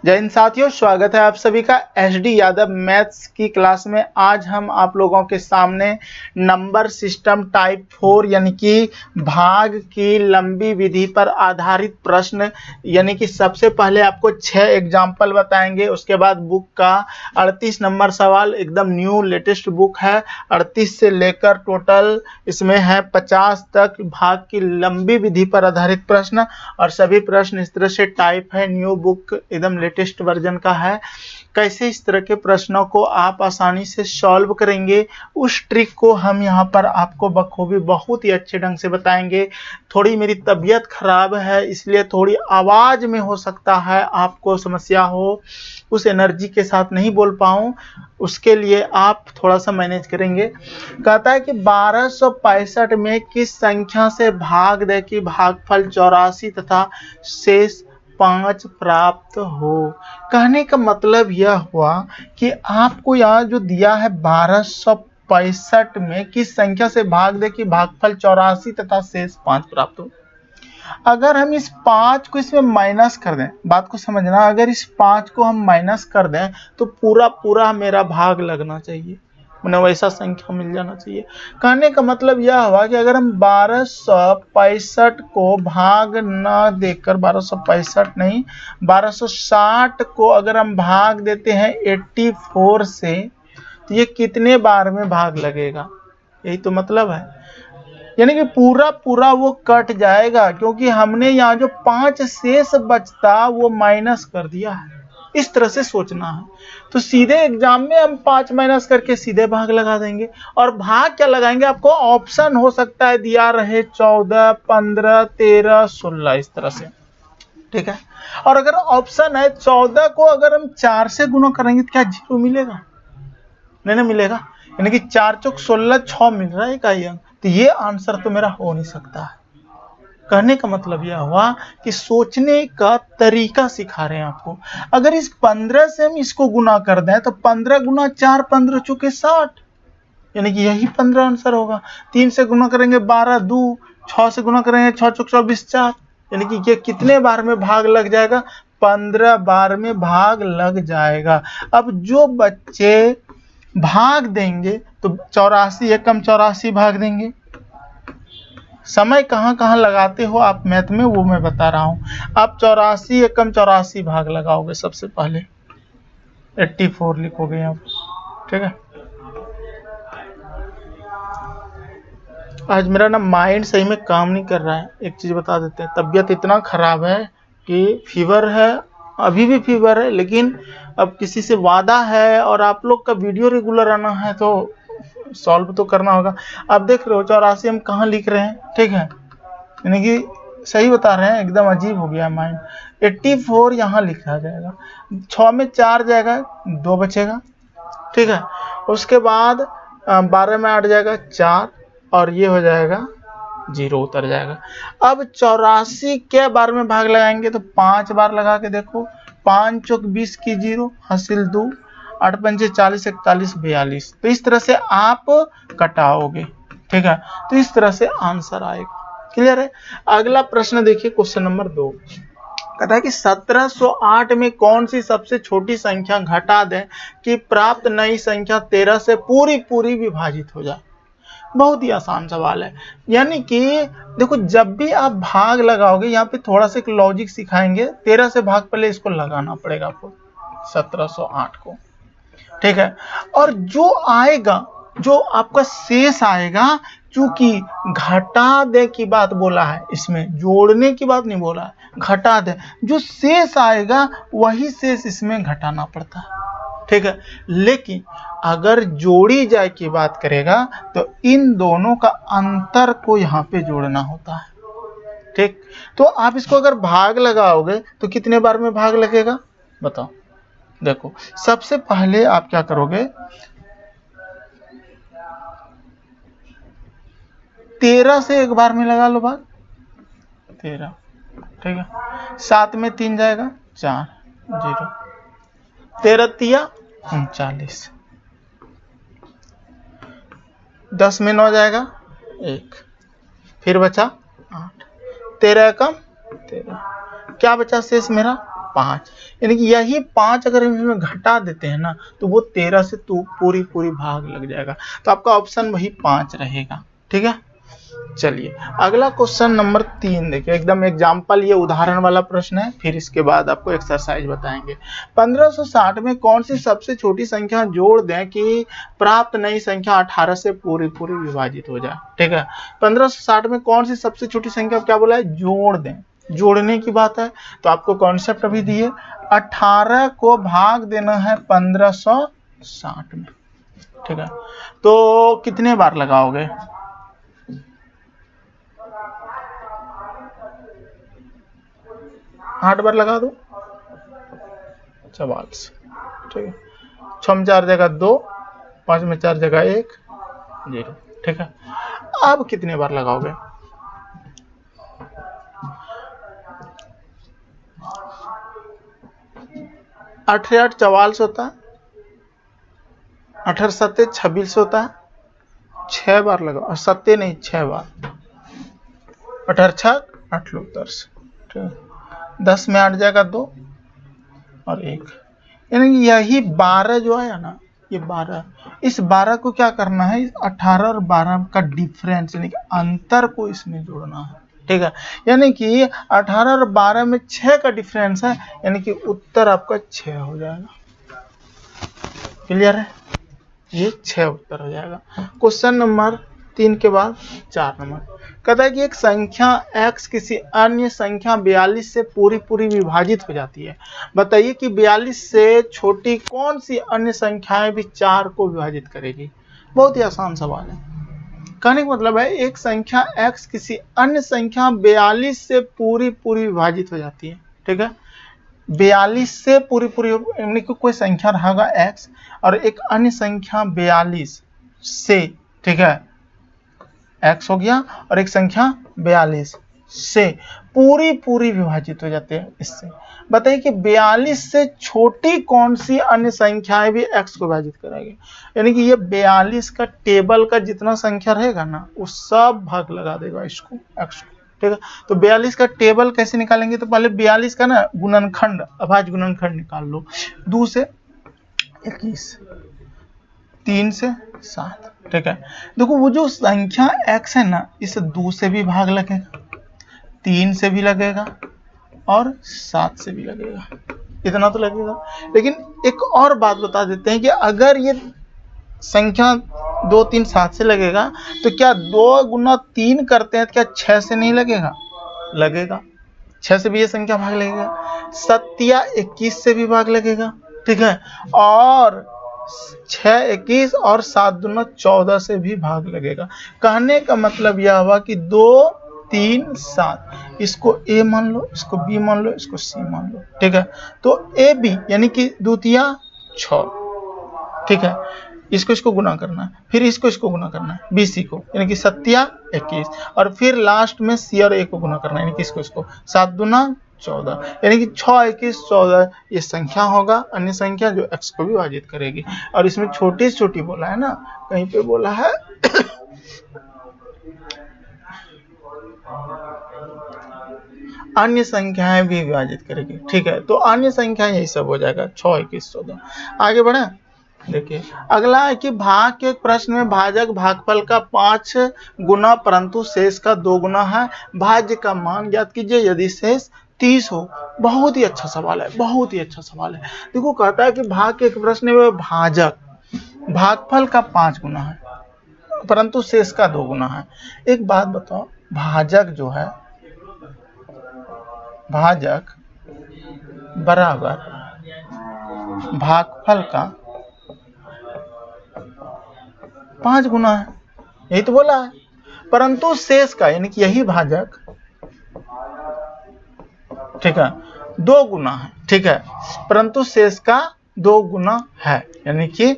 जय हिंद साथियों, स्वागत है आप सभी का एचडी यादव मैथ्स की क्लास में। आज हम आप लोगों के सामने नंबर सिस्टम टाइप 4 यानी कि भाग की लंबी विधि पर आधारित प्रश्न यानी कि सबसे पहले आपको 6 एग्जाम्पल बताएंगे। उसके बाद बुक का 38 नंबर सवाल, एकदम न्यू लेटेस्ट बुक है। 38 से लेकर टोटल इसमें है 50 तक भाग की लंबी विधि पर आधारित प्रश्न, और सभी प्रश्न इस तरह से टाइप है। न्यू बुक एकदम लेटेस्ट वर्जन का है। कैसे इस तरह के प्रश्नों को आप आसानी से सॉल्व करेंगे, उस ट्रिक को हम यहाँ पर आपको बखूबी बहुत ही अच्छे ढंग से बताएंगे। थोड़ी मेरी तबीयत खराब है, इसलिए थोड़ी आवाज में हो सकता है आपको समस्या हो, उस एनर्जी के साथ नहीं बोल पाऊं, उसके लिए आप थोड़ा सा मैनेज करेंगे। कहता है कि 1265 में किस संख्या से भाग दे कि भागफल 84 तथा शेष 5 प्राप्त हो। कहने का मतलब यह हुआ कि आपको यहाँ जो दिया है 1265 में किस संख्या से भाग दे कि भागफल 84 तथा शेष 5 प्राप्त हो। अगर हम इस 5 को इसमें माइनस कर दें, बात को समझना, अगर इस 5 को हम माइनस कर दें तो पूरा मेरा भाग लगना चाहिए, मैंने वैसा संख्या मिल जाना चाहिए। कहने का मतलब यह हुआ कि अगर हम 1265 को भाग न देकर 1265 नहीं 1260 को अगर हम भाग देते हैं 84 से, तो ये कितने बार में भाग लगेगा, यही तो मतलब है। यानी कि पूरा वो कट जाएगा, क्योंकि हमने यहाँ जो 5 शेष बचता वो माइनस कर दिया है। इस तरह से सोचना है। तो सीधे एग्जाम में हम 5 माइनस करके सीधे भाग लगा देंगे। और भाग क्या लगाएंगे, आपको ऑप्शन हो सकता है दिया रहे 14, 15, 13, 16 इस तरह से, ठीक है। और अगर ऑप्शन है 14 को अगर हम 4 से गुना करेंगे तो क्या 0 मिलेगा? नहीं मिलेगा। यानी कि 4 चौक 16, 6 मिल रहा है इकाई अंक, तो ये आंसर तो मेरा हो नहीं सकता है। कहने का मतलब यह हुआ कि सोचने का तरीका सिखा रहे हैं आपको। अगर इस 15 से हम इसको गुना कर दें तो 15 गुना 4, 15 चौके 60, यानी कि यही 15 आंसर होगा। 3 से गुना करेंगे 12, 2, 6 से गुना करेंगे 6 चौक 24, 4, यानी कि ये कितने बार में भाग लग जाएगा? 15 बार में भाग लग जाएगा। अब जो बच्चे भाग देंगे तो 84 एकम 84 भाग देंगे। समय कहाँ लगाते हो आप मैथ में, वो मैं बता रहा हूं। आप 84 एकम 84 भाग लगाओगे, सबसे पहले 84 लिखोगे यहाँ, ठीक है। आज मेरा ना माइंड सही में काम नहीं कर रहा है। एक चीज बता देते हैं, तबीयत इतना खराब है कि फीवर है, अभी भी फीवर है, लेकिन अब किसी से वादा है और आप लोग का वीडियो रेगुलर आना है तो सॉल्व तो करना होगा। अब देख रहे हो 84 हम कहाँ लिख रहे हैं, ठीक है, यानी कि सही बता रहे हैं, एकदम अजीब हो गया माइंड। 84 यहाँ लिखा जाएगा, 6 में 4 जाएगा, 2 बचेगा, ठीक है। उसके बाद 12 में 8 जाएगा 4, और ये हो जाएगा 0 उतर जाएगा। अब 84 के बार में भाग लगाएंगे तो 5 बार लगा के देखो। 5 चौक 20 की 0, हासिल 2, 8 पंचे 40, 41, 42। तो इस तरह से आप कटाओगे, ठीक है। तो इस तरह से आंसर आएगा। क्लियर है। अगला प्रश्न देखिए, क्वेश्चन नंबर 2 कहता है कि 1708 में कौन सी सबसे छोटी संख्या घटा दें कि प्राप्त नई संख्या 13 से पूरी विभाजित हो जाए। बहुत ही आसान सवाल है। यानी कि देखो, जब भी आप भाग लगाओगे, यहाँ पे थोड़ा सा एक लॉजिक सिखाएंगे। 13 से भाग पहले इसको लगाना पड़ेगा आपको, 1708 को, ठीक है। और जो आएगा, जो आपका शेष आएगा, चूंकि घटा दे की बात बोला है, इसमें जोड़ने की बात नहीं बोला है, घटा दे, जो शेष आएगा वही शेष इसमें घटाना पड़ता है, ठीक है। लेकिन अगर जोड़ी जाए की बात करेगा तो इन दोनों का अंतर को यहाँ पे जोड़ना होता है, ठीक। तो आप इसको अगर भाग लगाओगे तो कितने बार में भाग लगेगा बताओ। देखो, सबसे पहले आप क्या करोगे, 13 से एक बार में लगा लो भाग, 13, ठीक है। 7 में 3 जाएगा 4, 0, 13 तिया 39, 10 में 9 जाएगा 1, फिर बचा 8, 13 कम 13, क्या बचा शेष मेरा 5, यानी कि यही 5 अगर हम इसमें घटा देते हैं ना तो वो 13 से तो पूरी भाग लग जाएगा। तो आपका ऑप्शन वही 5 रहेगा। ठीक है, चलिए अगला क्वेश्चन नंबर 3 देखिए, एकदम एग्जाम्पल, ये उदाहरण वाला प्रश्न है, फिर इसके बाद आपको एक्सरसाइज बताएंगे। 1560 में कौन सी सबसे छोटी संख्या जोड़ दें कि प्राप्त नई संख्या 18 से पूरी विभाजित हो जाए। ठीक है, 1560 में कौन सी सबसे छोटी संख्या, क्या बोला है, जोड़ दें, जोड़ने की बात है। तो आपको कॉन्सेप्ट अभी दिए, 18 को भाग देना है 1560 में। ठीक है, तो कितने बार लगाओगे, 8 बार लगा दो, 44। ठीक है, 6 में 4 जगह 2, 5 में 4 जगह 1, 0। ठीक है, अब कितने बार लगाओगे, 8 8 44 होता है, 18 7 26 होता है, 6 बार लगाओ, और 7 नहीं 6 बार, 18 6 8 लोग 10। ठीक है, 10 में 8 जाएगा 2 और 1, यानी यही 12 जो आया ना, ये 12, इस 12 को क्या करना है, 18 और 12 का डिफरेंस यानी कि अंतर को इसमें जोड़ना है। ठीक है, यानी कि 18 और 12 में 6 का डिफरेंस है, यानी कि उत्तर आपका 6 हो जाएगा। क्लियर है, ये 6 उत्तर हो जाएगा। क्वेश्चन नंबर 3 के बाद 4 नंबर कहता है कि एक संख्या x किसी अन्य संख्या 42 से पूरी विभाजित हो जाती है। बताइए कि 42 से छोटी कौन सी अन्य संख्याएं भी 4 को विभाजित करेगी। बहुत ही आसान सवाल है। कहने का मतलब है एक संख्या x किसी अन्य संख्या 42 से पूरी विभाजित हो जाती है। ठीक है, 42 से पूरी यानी कि कोई संख्या रहेगा x और एक अन्य संख्या 42 से, ठीक है, x हो गया और एक संख्या 42 से पूरी विभाजित हो जाते हैं इससे। बताइए कि 42 से छोटी कौन सी अन्य संख्याएं भी x को विभाजित करेगी। यानी कि ये 42 का टेबल का जितना संख्या रहेगा ना वो सब भाग लगा देगा इसको, x को। ठीक है, तो 42 का टेबल कैसे निकालेंगे, तो पहले 42 का ना गुणनखंड, अभाज्य गुणनखंड निकाल लो। 2 से 21, 3 से 7। ठीक है, देखो वो जो संख्या x है ना, इसे 2 से भी भाग लगेगा, 3 से भी लगेगा और 7 से भी लगेगा, इतना तो लगेगा। लेकिन एक और बात बता देते हैं कि अगर ये संख्या 2 3 7 से लगेगा तो क्या 2 गुना 3 करते हैं तो क्या 6 से नहीं लगेगा, लगेगा, 6 से भी ये संख्या भाग लगेगा। 7 या 21 से भी भाग लगेगा। ठीक है, और 6 21 और 7 दूना 14 से भी भाग लगेगा। कहने का मतलब यह हुआ कि 2 3 7, इसको ए मान लो, इसको बी मान लो, इसको सी मान लो। ठीक है, तो ए बी यानी कि द्वितीया 6। ठीक है, इसको गुना करना है, फिर इसको गुना करना है, बी सी को, यानी कि 7 21, और फिर लास्ट में सी और ए को गुना करना है, यानी कि इसको 7 दूना 14, यानी कि 6 21 14 ये संख्या होगा, अन्य संख्या जो x को भी विभाजित करेगी। और इसमें छोटी से छोटी बोला है ना, कहीं पे बोला है अन्य संख्याएं भी विभाजित करेगी। ठीक है, तो अन्य संख्या यही सब हो जाएगा, 6 21 14। आगे बढ़े, देखिए अगला है कि भाग के प्रश्न में भाजक भागफल का 5 गुना परंतु शेष का 2 गुना है, भाज्य का मान ज्ञात कीजिए यदि शेष 30 हो। बहुत ही अच्छा सवाल है, बहुत ही अच्छा सवाल है। देखो कहता है कि भाग के प्रश्न में भाजक भागफल का 5 गुना है परंतु शेष का 2 गुना है। एक बात बताओ, भाजक जो है, भाजक बराबर भागफल का 5 गुना है, यही तो बोला है। परंतु शेष का यानी कि यही भाजक, ठीक है, 2 गुना है। ठीक है, परंतु शेष का 2 गुना है, यानी कि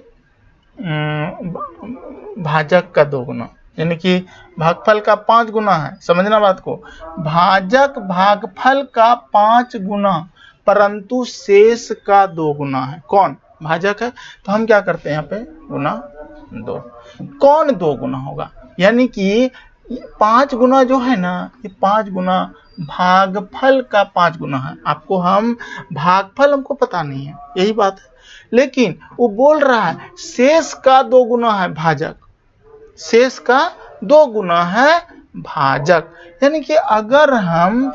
भाजक का 2 गुना, यानी कि भागफल का 5 गुना है। समझना बात को, भाजक भागफल का 5 गुना परंतु शेष का 2 गुना है। कौन भाजक है, तो हम क्या करते हैं यहाँ पे गुना 2। कौन 2 गुना होगा, यानी कि 5 गुना जो है ना, ये 5 गुना भागफल का 5 गुना है। आपको हम भागफल हमको पता नहीं है, यही बात है, लेकिन वो बोल रहा है शेष का 2 गुना है भाजक, शेष का 2 गुना है भाजक। यानी कि अगर हम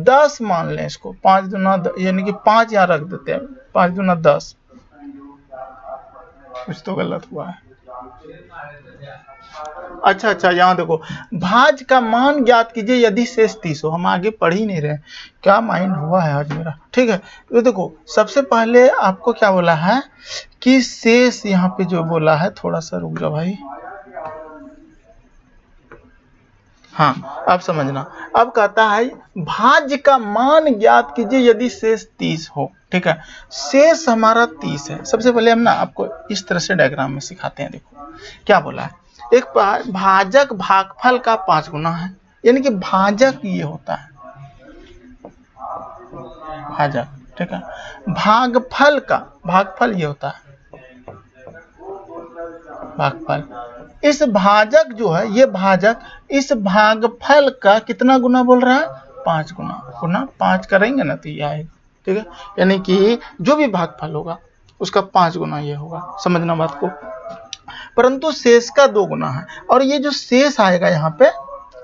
10 मान लें इसको, 5 दूना यानी कि 5 यहाँ रख देते हैं, 5 दूना 10, कुछ तो गलत हुआ है। अच्छा, यहाँ देखो, भाज का मान ज्ञात कीजिए यदि शेष 30 हो। हम आगे पढ़ ही नहीं रहे, क्या माइंड हुआ है आज मेरा। ठीक है, तो देखो सबसे पहले आपको क्या बोला है कि शेष, यहाँ पे जो बोला है, थोड़ा सा रुक जाओ भाई, हाँ अब समझना। अब कहता है भाज्य का मान ज्ञात कीजिए यदि शेष 30 हो। ठीक है, शेष हमारा 30 है। सबसे पहले हम ना आपको इस तरह से डायग्राम में सिखाते हैं। देखो क्या बोला है, एक भाजक भागफल का 5 गुना है, यानी कि भाजक ये होता है भाजक। ठीक है, भागफल का, भागफल ये होता है भागफल। इस भाजक जो है, ये भाजक इस भागफल का कितना गुना बोल रहा है, 5 गुना 5 करेंगे ना तो ये आएगा। ठीक है, यानी कि जो भी भागफल होगा उसका 5 गुना ये होगा, समझना बात को। परंतु शेष का 2 गुना है, और ये जो शेष आएगा यहाँ पे,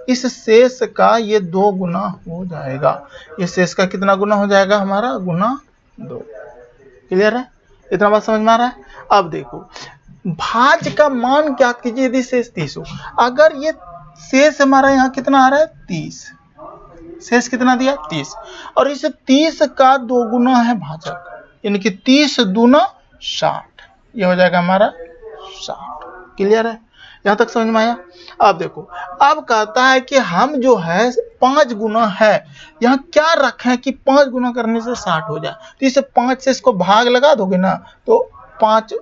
इस शेष का ये 2 गुना हो जाएगा। ये शेष का कितना गुना हो जाएगा हमारा, गुना 2। क्लियर है, इतना बात समझ में आ रहा है। अब देखो भाज्य का मान ज्ञात कीजिए यदि शेष 30 हो। अगर ये शेष हमारा यहाँ कितना आ रहा है, 30, शेष कितना दिया 30, और इस 30 का 2 गुना है भाजक, यानी कि 30 दूना 60, ये हो जाएगा हमारा 60। क्लियर है, यहाँ तक समझ में आया। अब देखो, अब कहता है कि हम जो है 5 गुना है, यहाँ क्या रखें कि 5 गुना करने से 60 हो जाए। तो इसे 5 से इसको भाग लगा दोगे ना, तो 5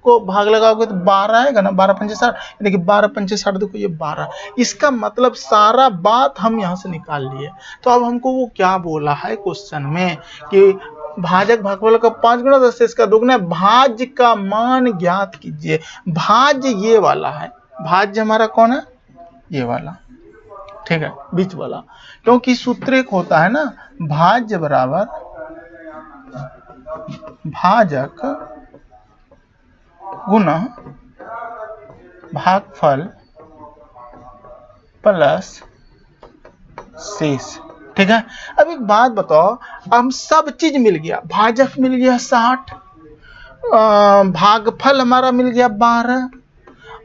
को भाग लगाओगे तो 12 आएगा ना, 12 पंचे 60, यानी कि 12 पंचे 60, देखो ये 12। इसका मतलब सारा बात हम यहाँ से निकाल लिए। तो अब हमको वो क्या बोला है क्वेश्चन में कि भाजक भागफल का 5 गुना, तो शेष का 2 गुना, भाज्य का मान ज्ञात कीजिए। भाज्य ये वाला है, भाज्य हमारा कौन है, ये वाला। ठीक है, बीच वाला, क्योंकि सूत्र एक होता है ना, भाज्य बराबर भाजक गुना भागफल प्लस शेष। ठीक है, अब एक बात बताओ, हम सब चीज मिल गया, भाजक मिल गया 60, भागफल हमारा मिल गया 12,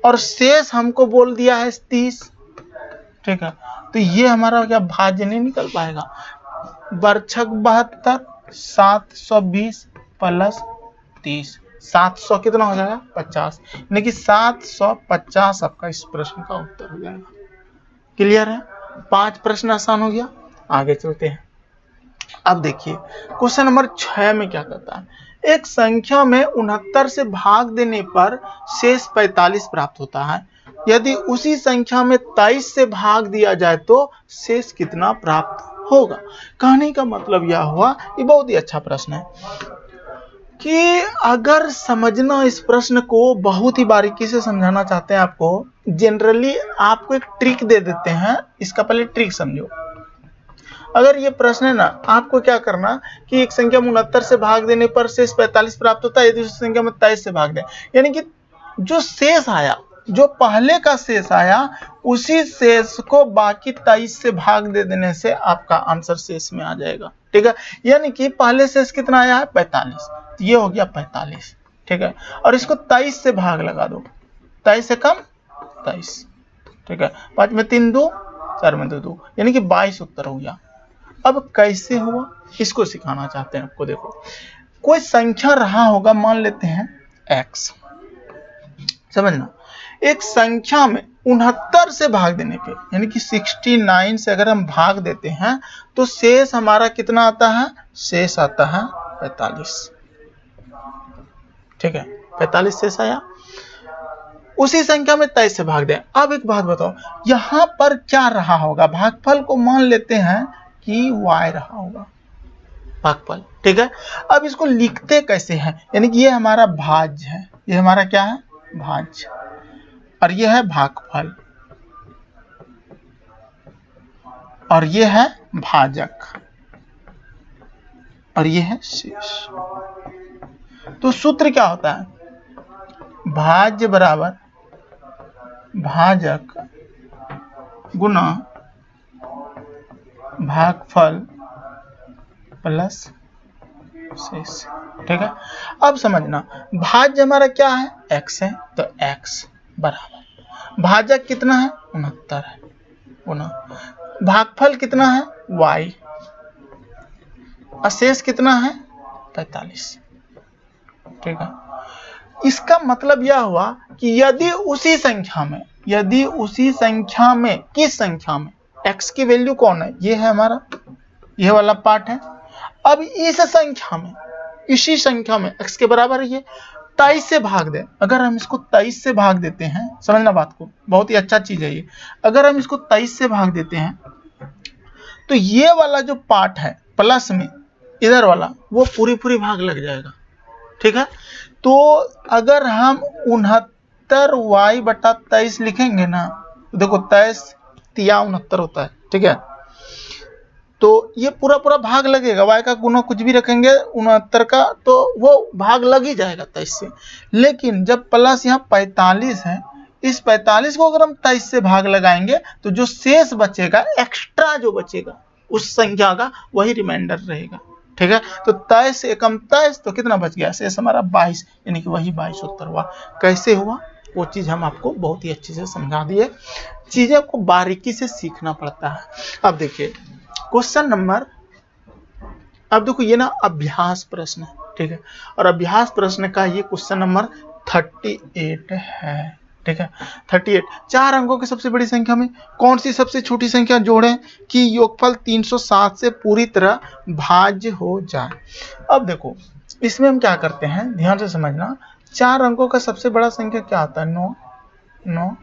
और शेष हमको बोल दिया है 30। ठीक है, तो ये हमारा क्या भाज्य नहीं निकल पाएगा। बरछक 72, 720 प्लस 30, 700 कितना हो जाएगा, 50, यानी कि 750 आपका इस प्रश्न का उत्तर हो जाएगा। क्लियर है, 5 प्रश्न आसान हो गया। आगे चलते हैं। अब देखिए क्वेश्चन नंबर 6 में क्या कहता है, एक संख्या में 69 से भाग देने पर शेष 45 प्राप्त होता है। यदि उसी संख्या में 23 से भाग दिया जाए तो शेष कितना प्राप्त होगा। कहने का मतलब यह हुआ, ये बहुत ही अच्छा प्रश्न है कि अगर समझना इस प्रश्न को, बहुत ही बारीकी से समझाना चाहते हैं आपको, जनरली आपको एक ट्रिक दे देते हैं, इसका पहले ट्रिक समझो। अगर ये प्रश्न है ना, आपको क्या करना कि एक संख्या में 69 से भाग देने पर शेष 45 प्राप्त होता है, यदि उस संख्या में 23 से भाग दें, यानी कि जो शेष आया, जो पहले का शेष आया, उसी शेष को बाकी 23 से भाग दे देने से आपका आंसर शेष में आ जाएगा। ठीक है, यानी कि पहले शेष कितना आया है, 45, तो ये हो गया 45। ठीक है, और इसको 23 से भाग लगा दो, 23 से कम 23। ठीक है, 5 में 3 2, 4 में 2 2, यानी कि 22 उत्तर हो गया। अब कैसे हुआ, इसको सिखाना चाहते हैं आपको। देखो कोई संख्या रहा होगा, मान लेते हैं x, समझना, एक संख्या में 69 से भाग देने पे, यानी कि 69 से अगर हम भाग देते हैं तो शेष हमारा कितना आता है, शेष आता है 45। ठीक है, 45 शेष आया। उसी संख्या में 23 से भाग दें। अब एक बात बताओ, यहां पर क्या रहा होगा, भागफल को मान लेते हैं कि y रहा होगा भागफल। ठीक है, अब इसको लिखते कैसे हैं, यानी कि ये हमारा भाज्य है, ये हमारा क्या है, भाज्य, और ये है भागफल, और ये है भाजक और ये है शेष। तो सूत्र क्या होता है? भाज्य बराबर भाजक गुना भागफल प्लस शेष। ठीक है, अब समझना, भाज्य हमारा क्या है? x है, तो x बराबर भाजक कितना है? 69 है, गुना भागफल कितना है? y, अशेष कितना है? 45। ठीक है, इसका मतलब यह हुआ कि यदि उसी संख्या में किस संख्या में x की वैल्यू कौन है? ये है हमारा, यह वाला पार्ट है। अब इसी संख्या में x के बराबर है, ये 23 से भाग दे। अगर हम इसको 23 से भाग देते हैं, समझना बात को, बहुत ही अच्छा चीज है ये। अगर हम इसको 23 से भाग देते हैं तो ये वाला जो पार्ट है प्लस में इधर वाला, वो पूरी भाग लग जाएगा। ठीक है, तो अगर हम 69y बटा 23 लिखेंगे ना, देखो 23 तिया 69 होता है। ठीक है, तो ये पूरा भाग लगेगा, y का गुना कुछ भी रखेंगे 69 का, तो वो भाग लग ही जाएगा 23 से। लेकिन जब प्लस यहाँ 45 है, इस 45 को अगर हम 23 से भाग लगाएंगे तो जो शेष बचेगा, एक्स्ट्रा जो बचेगा उस संख्या का, वही रिमाइंडर रहेगा। ठीक है, तो 23 से एकम 23, तो कितना बच गया? शेष हमारा 22, यानी कि वही 22 उत्तर हुआ। कैसे हुआ वो चीज हम आपको बहुत ही अच्छे से समझा दिए। चीजें को बारीकी से सीखना पड़ता है। अब देखिए क्वेश्चन नंबर, अब देखो ये ना अभ्यास प्रश्न है। ठीक है, और अभ्यास प्रश्न का ये क्वेश्चन नंबर 38 है। ठीक है, 38। 4 अंकों की सबसे बड़ी संख्या में कौन सी सबसे छोटी संख्या जोड़ें कि योगफल 307 से पूरी तरह भाज्य हो जाए। अब देखो इसमें हम क्या करते हैं, ध्यान से समझना। 4 अंकों का सबसे बड़ा संख्या क्या आता है? 9 9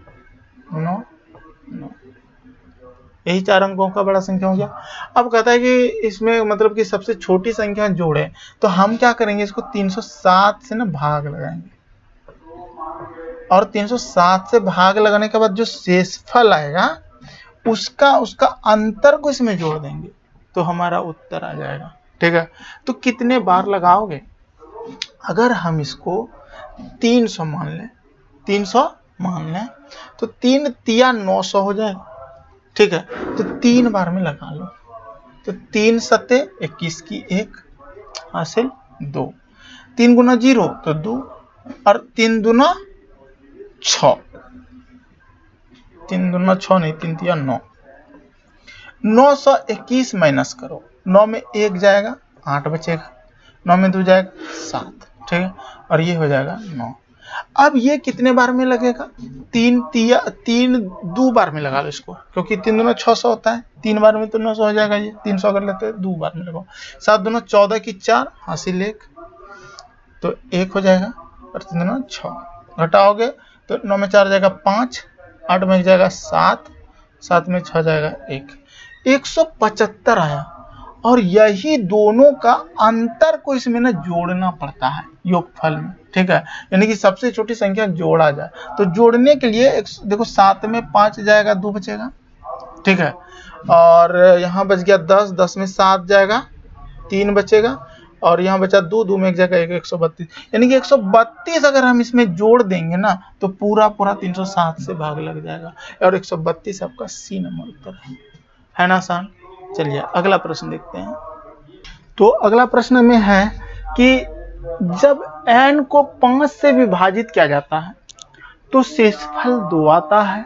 9 9, यही 4 अंकों का बड़ा संख्या हो गया। अब कहता है कि इसमें मतलब कि सबसे छोटी संख्या जोड़े, तो हम क्या करेंगे, इसको 307 से ना भाग लगाएंगे, और 307 से भाग लगाने के बाद जो शेषफल आएगा उसका अंतर को इसमें जोड़ देंगे, तो हमारा उत्तर आ जाएगा। ठीक है, तो कितने बार लगाओगे? अगर हम इसको 300 मान लें, 300 मान लें, तो 3 तिया 900 हो जाएगा। ठीक है, तो 3 बार में लगा लो, तो 3 सते 21 की 1 हासिल 2, 3 गुना 0 तो 2, और 3 दूना 6, 3 दूना 6 नहीं, 3 तिया 9, 921 माइनस करो, 9 में 1 जाएगा 8 बचेगा, 9 में 2 जाएगा 7। ठीक है, और ये हो जाएगा 9। अब ये कितने बार में लगेगा? 3 दो बार में लगा लो इसको, क्योंकि 3 दूना 600 होता है, 3 बार में तो 900 हो जाएगा। ये 300 कर लेते हैं, 2 बार में लगाओ। 7 दूना 14 की 4 हासिल 1, तो 1 हो जाएगा, और 3 दूना 6 घटाओगे तो 9 में 4 जाएगा 5, 8 में जाएगा 7, 7 में 6 जाएगा 1, 175 आया। और यही दोनों का अंतर को इसमें ना जोड़ना पड़ता है योगफल में। ठीक है, यानी कि सबसे छोटी संख्या जोड़ा जाए, तो जोड़ने के लिए देखो 7 में 5 जाएगा 2 बचेगा। ठीक है, और यहाँ बच गया 10, 10 में 7 जाएगा 3 बचेगा, और यहाँ बचा 2, 2 में 1 जाएगा 1, 132, यानी कि 132 अगर हम इसमें जोड़ देंगे ना, तो पूरा 307 से भाग लग जाएगा, और 132 आपका सी नंबर उत्तर है ना आसान। चलिए अगला प्रश्न देखते हैं। तो अगला प्रश्न में है कि जब n को 5 से विभाजित किया जाता है तो शेषफल 2 आता है,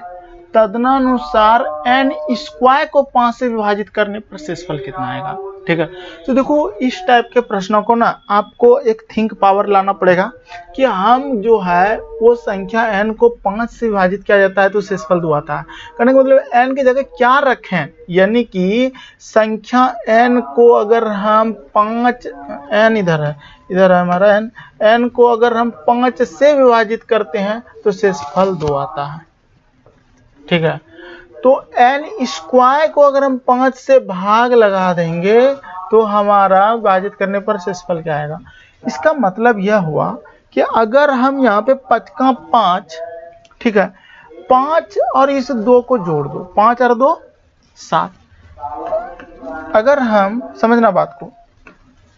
तदनुसार n स्क्वायर को 5 से विभाजित करने पर शेषफल कितना आएगा। ठीक है, तो देखो इस टाइप के प्रश्नों को ना आपको एक थिंक पावर लाना पड़ेगा कि हम जो है वो संख्या n को 5 से विभाजित किया जाता है तो शेषफल 2 आता है। कहने का मतलब n की जगह क्या रखें, यानी कि संख्या n को अगर हम 5, n इधर है हमारा n को अगर हम 5 से विभाजित करते हैं तो शेषफल 2 आता है। ठीक है, तो n स्क्वायर को अगर हम 5 से भाग लगा देंगे तो हमारा विभाजित करने पर शेषफल क्या आएगा। इसका मतलब यह हुआ कि अगर हम यहाँ पे 5 का 5, ठीक है, 5 और इस 2 को जोड़ दो, 5 और 2 7, अगर हम समझना बात को,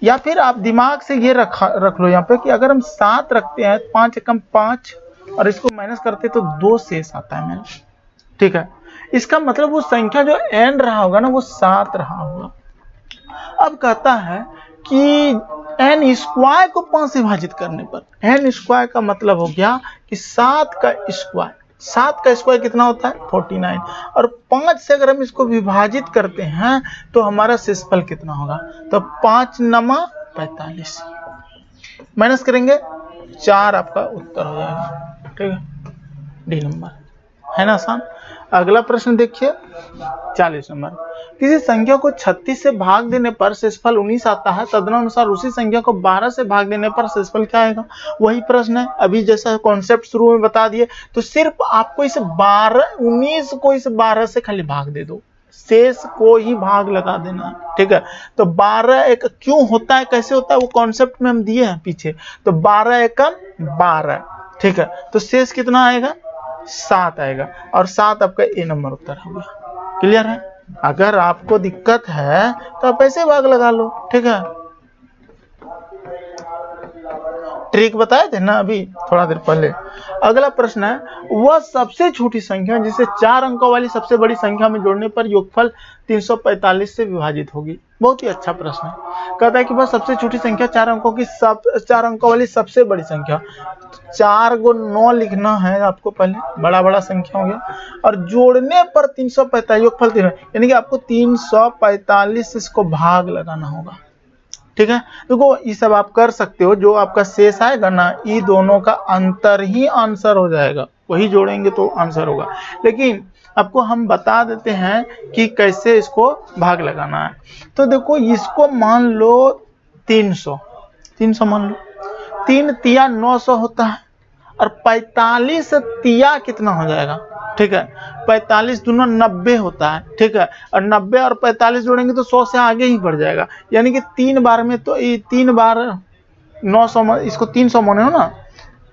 या फिर आप दिमाग से ये रख लो यहाँ पे कि अगर हम 7 रखते हैं 5 एकम 5 और इसको माइनस करते तो 2 शेष आता है मेरे, ठीक है। इसका मतलब वो संख्या जो एंड रहा होगा ना वो 7 रहा होगा। अब कहता है कि एन स्क्वायर को 5 से विभाजित करने पर, एन स्क्वायर का मतलब हो गया कि 7 का स्क्वायर, 7 का स्क्वायर कितना होता है 49, और 5 से अगर हम इसको विभाजित करते हैं तो हमारा शेषफल कितना होगा, तो 5 नमा 45, माइनस करेंगे 4 आपका उत्तर हो जाएगा, ठीक है। डी नंबर है ना आसान। अगला प्रश्न देखिए 40 नंबर, किसी संख्या को 36 से भाग देने पर शेषफल 19 आता है, तदनुसार उसी संख्या को 12 से भाग देने पर शेषफल क्या आएगा। वही प्रश्न है, अभी जैसा कॉन्सेप्ट शुरू में बता दिए, तो सिर्फ आपको इस 19 को इस 12 से खाली भाग दे दो, शेष को ही भाग लगा देना, ठीक है। तो 12 एक क्यों होता है, कैसे होता है, वो कॉन्सेप्ट में हम दिए हैं पीछे। तो 12 एकम 12, ठीक है। तो शेष कितना आएगा 7 आएगा, और 7 आपका ए नंबर उत्तर होगा। क्लियर है। अगर आपको दिक्कत है तो आप ऐसे भाग लगा लो, ठीक है। ट्रिक बताए थे ना अभी थोड़ा देर पहले। अगला प्रश्न है, वह सबसे छोटी संख्या जिसे 4 अंकों वाली सबसे बड़ी संख्या में जोड़ने पर योगफल 345 से विभाजित होगी। बहुत ही अच्छा प्रश्न है। कहता है कि वह सबसे छोटी संख्या 4 अंकों की 4 अंकों वाली सबसे बड़ी संख्या, 4 को 9 लिखना है आपको, पहले बड़ा बड़ा संख्या हो गया, और जोड़ने पर 345 योगफल 3, यानी कि आपको 345 इसको भाग लगाना होगा, ठीक है। देखो ये सब आप कर सकते हो, जो आपका शेष आएगा ना ये दोनों का अंतर ही आंसर हो जाएगा, वही जोड़ेंगे तो आंसर होगा। लेकिन आपको हम बता देते हैं कि कैसे इसको भाग लगाना है। तो देखो इसको मान लो 300 मान लो, 3 तिया 900 होता है, और 45 तिया कितना हो जाएगा, ठीक है। 45 दोनों 90 होता है, ठीक है, और 90 और 45 जोड़ेंगे तो 100 से आगे ही बढ़ जाएगा, यानी कि 3 बार में, तो 3 बार 900, इसको 300 माने हो ना,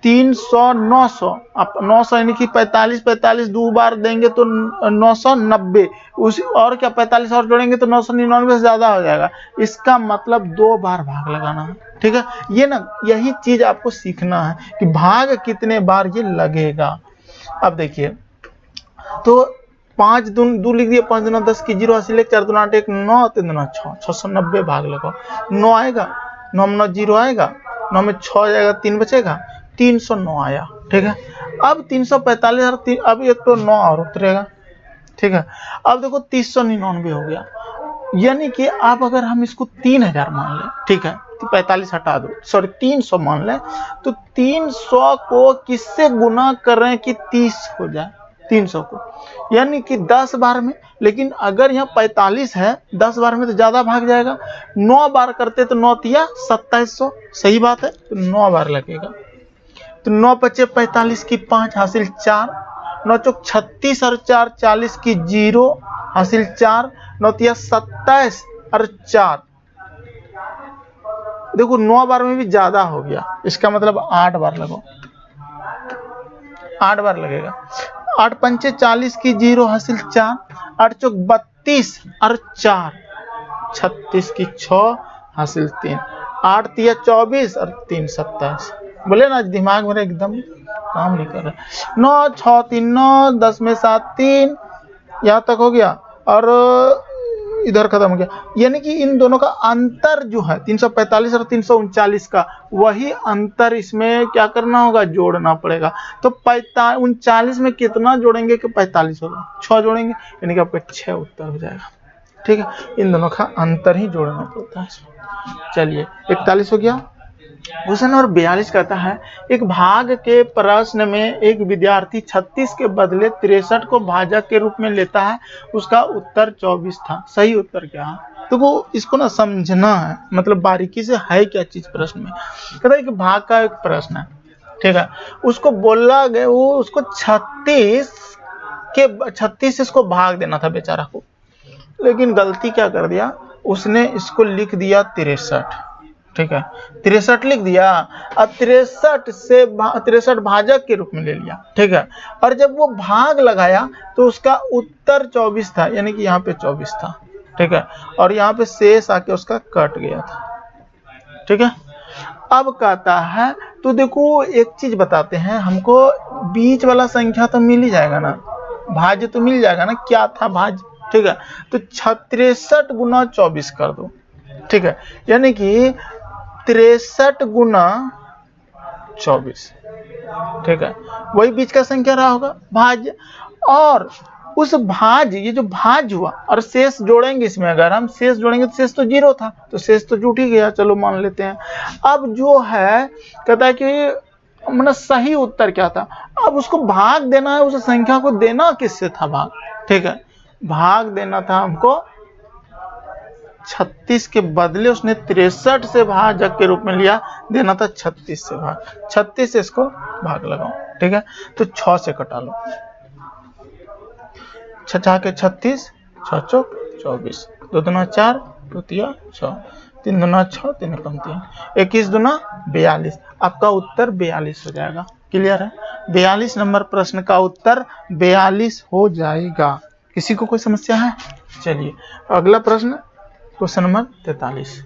300 900, आप 900 यानी कि 45 2 बार देंगे तो 990, उस और क्या 45 और जोड़ेंगे तो 999 से ज्यादा हो जाएगा। इसका मतलब 2 बार भाग लगाना है, ठीक है। ये ना यही चीज आपको सीखना है कि भाग कितने बार ये लगेगा। अब देखिए, तो 5 2 लिख दिए, 5 दूना 10 की 0 हासिल 4 दूना 8 1 9 3 दूना 6, 690 भाग लगाओ। 9 आएगा, 9 में 0 आएगा, 9 में 6 जाएगा, 3 बचेगा, 309 आया, ठीक है। अब 345 और अब एक तो 9 और उतरेगा, ठीक है। अब देखो 399 हो गया, यानी कि आप अगर हम इसको 3000 मान लें, ठीक है, तो 45 हटा दो, सॉरी 300 मान लें, तो 300 को किससे गुना कर रहे हैं कि 30 हो जाए 300 को, यानी कि 10 बार में। लेकिन अगर यहाँ 45 है, 10 बार में तो ज्यादा भाग जाएगा, 9 बार करते तो 9 तिया 2700, सही बात है, तो 9 बार लगेगा। तो 9 बचे 45 की 5 हासिल 4, 9 चौक 36 और 4 40 की 0 हासिल 4, 9 तिया 27 और 4, देखो 9 बार में भी ज्यादा हो गया, इसका मतलब 8 बार लगो, 8 बार लगेगा। 8 पंचे 40 की 0 हासिल 4, 8 चौक 32 और 4 36 की 6 हासिल 3, 8 तिया 24 और 3 27। बोले ना दिमाग मेरा एकदम काम नहीं कर रहा। 9 6 3 9, 10 में 7 3, यहाँ तक हो गया, और इधर खत्म हो गया, यानी कि इन दोनों का अंतर जो है 345 और 339 का, वही अंतर इसमें क्या करना होगा, जोड़ना पड़ेगा। तो 39 में कितना जोड़ेंगे कि 45 होगा, 6 जोड़ेंगे, यानी कि आपका 6 उत्तर हो जाएगा, ठीक है। इन दोनों का अंतर ही जोड़ना पड़ता है। चलिए 41 हो गया। क्वेश्चन नंबर 42 कहता है, एक भाग के प्रश्न में एक विद्यार्थी 36 के बदले 63 को भाजक के रूप में लेता है, उसका उत्तर 24 था, सही उत्तर क्या है। तो वो इसको ना समझना है, मतलब बारीकी से है क्या चीज प्रश्न में। कहता है कि भाग का एक प्रश्न है, ठीक है, उसको बोला गया वो उसको 36 इसको भाग देना था बेचारा को, लेकिन गलती क्या कर दिया उसने, इसको लिख दिया 63, ठीक है, 63 लिख दिया, अब 63 भाजक के रूप में ले लिया, ठीक है, और जब वो भाग लगाया तो उसका उत्तर 24 था, यानी कि यहाँ पे 24 था, ठीक है, और यहाँ पे शेष आके उसका कट गया था, ठीक है। अब कहता है तो देखो एक चीज बताते हैं, हमको बीच वाला संख्या तो मिल ही जाएगा ना, भाज्य तो मिल जाएगा ना, क्या था भाज्य, ठीक है। तो 63 गुना 24 कर दो, ठीक है, यानी कि 63 गुना 24, ठीक है, वही बीच का संख्या रहा होगा भाज्य। और उस भाज्य, ये जो भाज्य हुआ और शेष जोड़ेंगे इसमें, अगर हम शेष जोड़ेंगे तो शेष तो 0 था, तो शेष तो जुट ही गया, चलो मान लेते हैं। अब जो है कहता है कि मतलब सही उत्तर क्या था, अब उसको भाग देना है, उस संख्या को देना किससे था भाग, ठीक है, भाग देना था हमको 36 के बदले उसने 63 से भाजक के रूप में लिया, देना था 36 से भाग, 36 से इसको भाग लगाओ, ठीक है। तो 6 से कटा लो, 6 के 36, 6 चौक 24, 2 दूना 4, 2 तिया 6, 3 दूना 6, 3 कम 3, 21 दूना 42, आपका उत्तर 42 हो जाएगा। क्लियर है, 42 नंबर प्रश्न का उत्तर 42 हो जाएगा। किसी को कोई समस्या है? चलिए अगला प्रश्न, क्वेश्चन नंबर 43।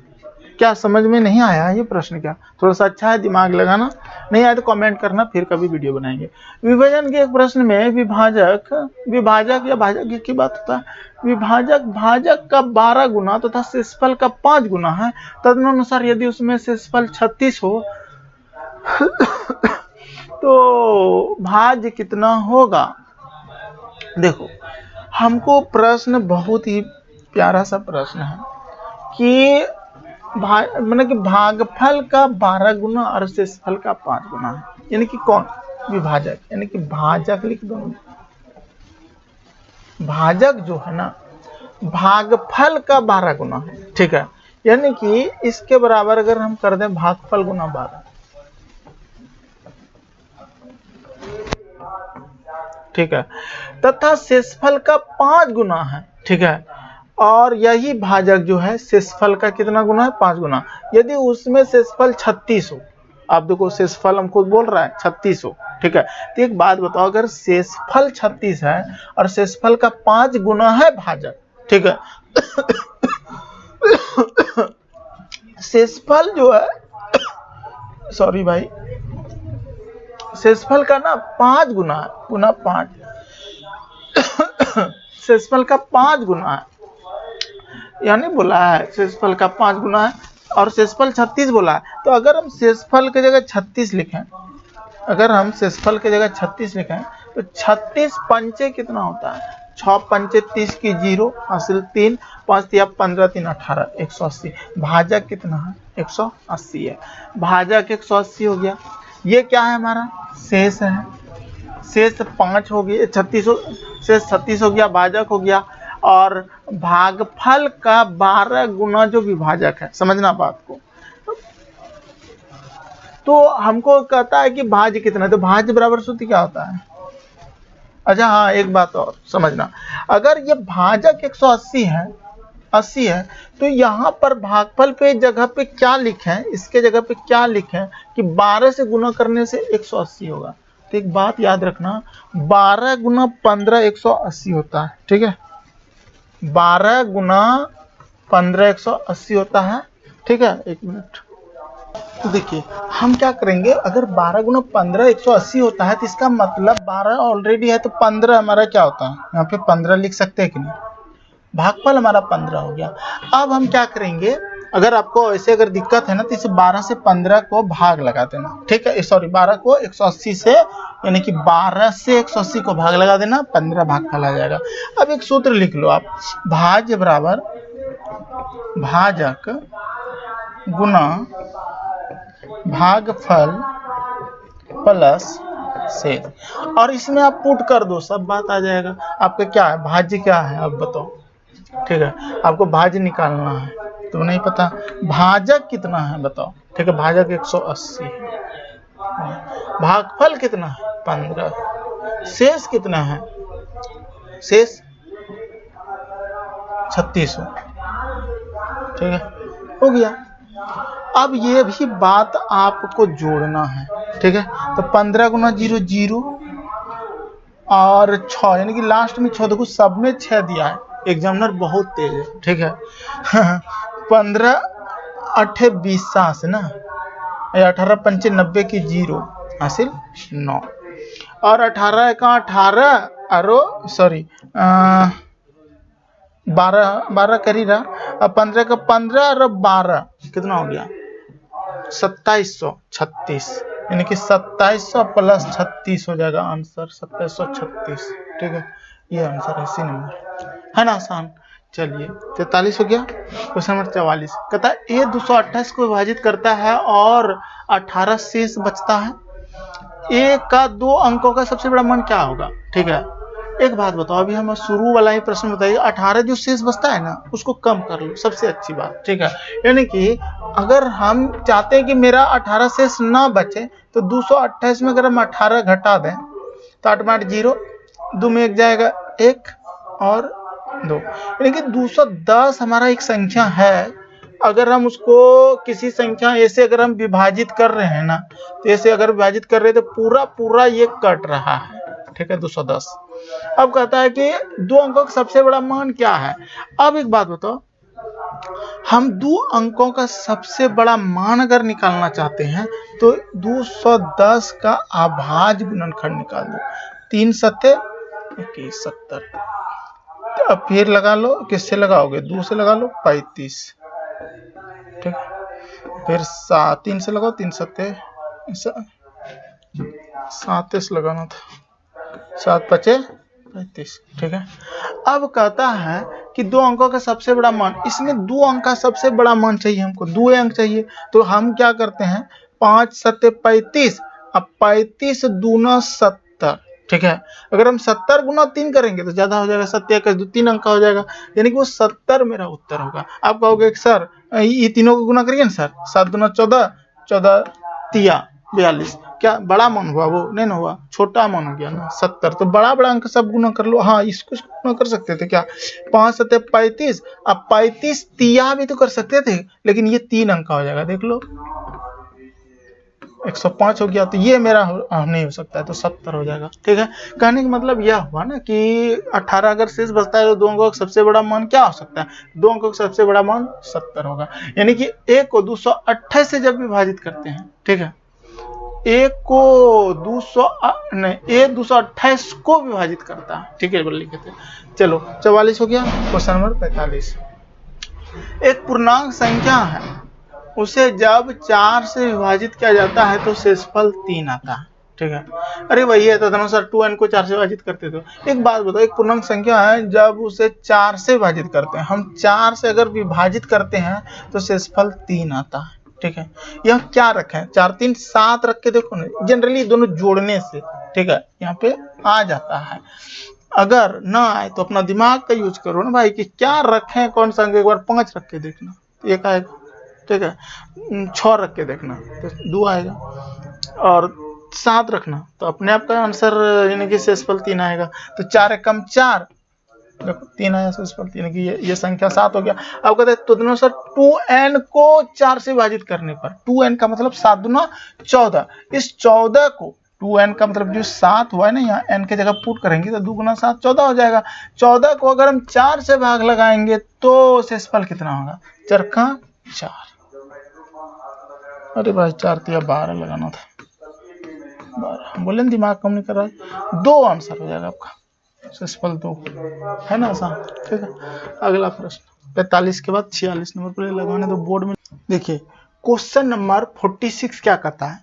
क्या समझ में नहीं आया ये प्रश्न? क्या थोड़ा सा अच्छा है, दिमाग लगाना, नहीं आया तो कमेंट करना, फिर कभी वीडियो बनाएंगे। विभाजन के एक प्रश्न में विभाजक या भाजक की बात होता है, विभाजक भाजक का 12 गुना तथा शेषफल का 5 गुना है, तदनुसार यदि उसमें शेषफल 36 हो तो भाज्य कितना होगा। देखो हमको प्रश्न बहुत ही प्यारा सा प्रश्न है कि मतलब कि भागफल का 12 गुना और शेषफल का 5 गुना है, यानी कि कौन विभाजक, यानी कि भाजक लिख दो, भाजक जो है ना भागफल का 12 गुना है, ठीक है, यानी कि इसके बराबर अगर हम कर दें भागफल गुना 12, ठीक है, तथा शेषफल का 5 गुना है, ठीक है, और यही भाजक जो है शेषफल का कितना गुना है, 5 गुना। यदि उसमें शेषफल 36 हो, आप देखो शेषफल हमको बोल रहा है 36 हो, ठीक है, तो एक बात बताओ, अगर शेषफल 36 है और शेषफल का 5 गुना है भाजक, ठीक है, शेषफल जो है सॉरी भाई, शेषफल का ना 5 गुना है, गुना 5, शेषफल का 5 गुना है, यानी बोला है शेषफल का 5 गुना है और शेषफल 36 बोला है। तो अगर हम शेषफल की जगह 36 लिखें, अगर हम शेषफल की जगह 36 लिखें तो 36 पंचे कितना होता है, 6 पंचे 30 की 0, हासिल 3, 5 तिया 15, 3 18, 180। भाजक कितना है, 180 है, भाजक 180 हो गया। ये क्या है हमारा शेष है, शेष 5 हो गया, 36 शेष 36 हो गया, भाजक हो गया, और भागफल का 12 गुना जो विभाजक है, समझना बात को। तो हमको कहता है कि भाज्य कितना है, तो भाज्य बराबर सूत्र क्या होता है। अच्छा हाँ, एक बात और समझना, अगर ये भाजक 180 है, 80 है, तो यहाँ पर भागफल पे जगह पे क्या लिखें, इसके जगह पे क्या लिखें कि 12 से गुना करने से 180 होगा। तो एक बात याद रखना, 12 गुना 15 180 होता है, ठीक है, 12 गुना 15 180 होता है, ठीक है। एक मिनट, तो देखिए हम क्या करेंगे, अगर 12 गुना 15 180 होता है तो इसका मतलब 12 ऑलरेडी है, तो 15 हमारा क्या होता है, यहाँ पे 15 लिख सकते हैं कि नहीं, भागफल हमारा 15 हो गया। अब हम क्या करेंगे, अगर आपको ऐसे अगर दिक्कत है ना, तो इसे 12 से 15 को भाग लगा देना, ठीक है, सॉरी 12 को 180 से, यानी कि 12 से 180 को भाग लगा देना, 15 भागफल आ जाएगा। अब एक सूत्र लिख लो आप, भाज्य बराबर भाजक गुना भागफल प्लस शेष, और इसमें आप पुट कर दो, सब बात आ जाएगा। आपका क्या है, भाज्य क्या है आप बताओ, ठीक है, आपको भाज्य निकालना है, तो नहीं पता भाजक कितना है बताओ, ठीक है, भाजक 180 है, भागफल कितना है 15, शेष कितना है, शेष 36, ठीक है, हो गया। अब ये भी बात आपको जोड़ना है, ठीक है, तो 15 गुना 0 0 और 6, यानी कि लास्ट में 6, देखो सब में 6 दिया है, एग्जामिनर बहुत तेज है, ठीक है। 15 8 20 से ना, 18 पंचे 90 की 0 हासिल 9, और 18 का 18 अरो सॉरी 12 कर ही रहा, अब 15 का 15 और 12 कितना हो गया 2736, यानी कि 2700 प्लस 36 हो जाएगा आंसर 2736, ठीक है। ये आंसर है सी नंबर, है ना आसान। चलिए 43 हो गया। क्वेश्चन नंबर 44 कहता है ए 228 को विभाजित करता है और 18 शेष बचता है, ए का 2 अंकों का सबसे बड़ा मान क्या होगा, ठीक है। एक बात बताओ, अभी हम शुरू वाला ही प्रश्न बताइए, 18 जो शेष बचता है ना उसको कम कर लो, सबसे अच्छी बात, ठीक है। यानी कि अगर हम चाहते हैं कि मेरा 18 शेष ना बचे तो 228 में अगर हम 18 घटा दें तो 8 8 0, 2 में 1 जाएगा 1 और 2, यानी कि 210 हमारा एक संख्या है। अगर हम उसको किसी संख्या ऐसे अगर हम विभाजित कर रहे हैं ना, तो ऐसे अगर विभाजित कर रहे हैं तो पूरा पूरा ये कट रहा है, ठीक है 210। अब कहता है कि 2 अंकों का सबसे बड़ा मान क्या है। अब एक बात बताओ, हम 2 अंकों का सबसे बड़ा मान अगर निकालना चाहते हैं तो 210 का अभाज्य गुणनखंड निकाल दो, 3 सत्ते 21 70, अब फिर लगा लो, किससे लगाओगे 2 से लगा लो 35, ठीक, फिर 3 से लगाओ 3 सत्ते 37 लगाना था, 7 पचे 35, ठीक है। अब कहता है कि 2 अंकों का सबसे बड़ा मान, इसमें 2 अंक का सबसे बड़ा मान चाहिए हमको, 2 अंक चाहिए, तो हम क्या करते हैं 5 सत्ते 35, अब 35 दूना 70, ठीक है। अगर हम 70 गुना 3 करेंगे तो ज्यादा हो जाएगा, 7 3 अंक का हो जाएगा, यानी कि वो 70 मेरा उत्तर होगा। आप कहोगे सर ये तीनों को गुना करिए ना सर, 7 दूना 14, 14 तिया 42, क्या बड़ा मान हुआ वो नहीं ना हुआ, छोटा मान हो गया ना 70, तो बड़ा बड़ा अंक सब गुना कर लो। हाँ इसको गुना कर सकते थे क्या, 5 सत्ते 35, अब 35 तिया भी तो कर सकते थे, लेकिन ये 3 अंक का हो जाएगा, देख लो 105 हो गया, तो ये मेरा नहीं हो सकता है, तो 70 हो जाएगा, ठीक है। कहने का मतलब यह हुआ ना कि 18 अगर शेष बचता है तो 2 अंकों का सबसे बड़ा मान क्या हो सकता है, 2 अंकों का सबसे बड़ा मान 70 होगा। यानी कि ए को 228 से जब विभाजित करते हैं, ठीक है, ए को 228 को विभाजित करता है, ठीक है, लिखे थे। चलो 44 हो गया। क्वेश्चन नंबर 45, एक पूर्णांक संख्या है, उसे जब 4 से विभाजित किया जाता है तो शेषफल 3 आता है, ठीक है। अरे वही है, तदनुसार 2n को 4 से विभाजित करते थे। एक बात बताओ, एक पूर्णांक संख्या है जब उसे 4 से विभाजित करते हैं, हम 4 से अगर विभाजित करते हैं तो शेषफल 3 आता है, ठीक है। यह क्या रखें, 4 3 7 रख के देखो ना, जनरली दोनों जोड़ने से, ठीक है, यहाँ पे आ जाता है। अगर ना आए तो अपना दिमाग का यूज करो ना भाई, कि क्या रखें कौन सा अंक, एक बार 5 रख के देखना तो 1 आएगा, ठीक है, 6 रख के देखना तो 2 आएगा, और 7 रखना तो अपने आप का आंसर यानी कि शेषफल 3 आएगा। तो 4 कम 4, देखो 3 आया शेषफल 3 की, ये संख्या 7 हो गया। अब कहते हैं तदनुसार 2n को 4 से विभाजित करने पर, 2n का मतलब 7 दूना 14, इस 14 को 2n का मतलब जो 7 हुआ है ना, यहाँ n के जगह पुट करेंगे तो 2 गुना 7 14 हो जाएगा। 14 को अगर हम 4 से भाग लगाएंगे तो शेषफल कितना होगा, 4 का 4, अरे भाई 4 तिया 12 लगाना था, 12 बोले ना दिमाग कम नहीं कर रहा है, 2 आंसर हो जाएगा आपका, शेषफल 2, है ना आसान, ठीक है। अगला प्रश्न 45 के बाद 46 नंबर पर लगाने तो बोर्ड में देखिए। क्वेश्चन नंबर 46 क्या कहता है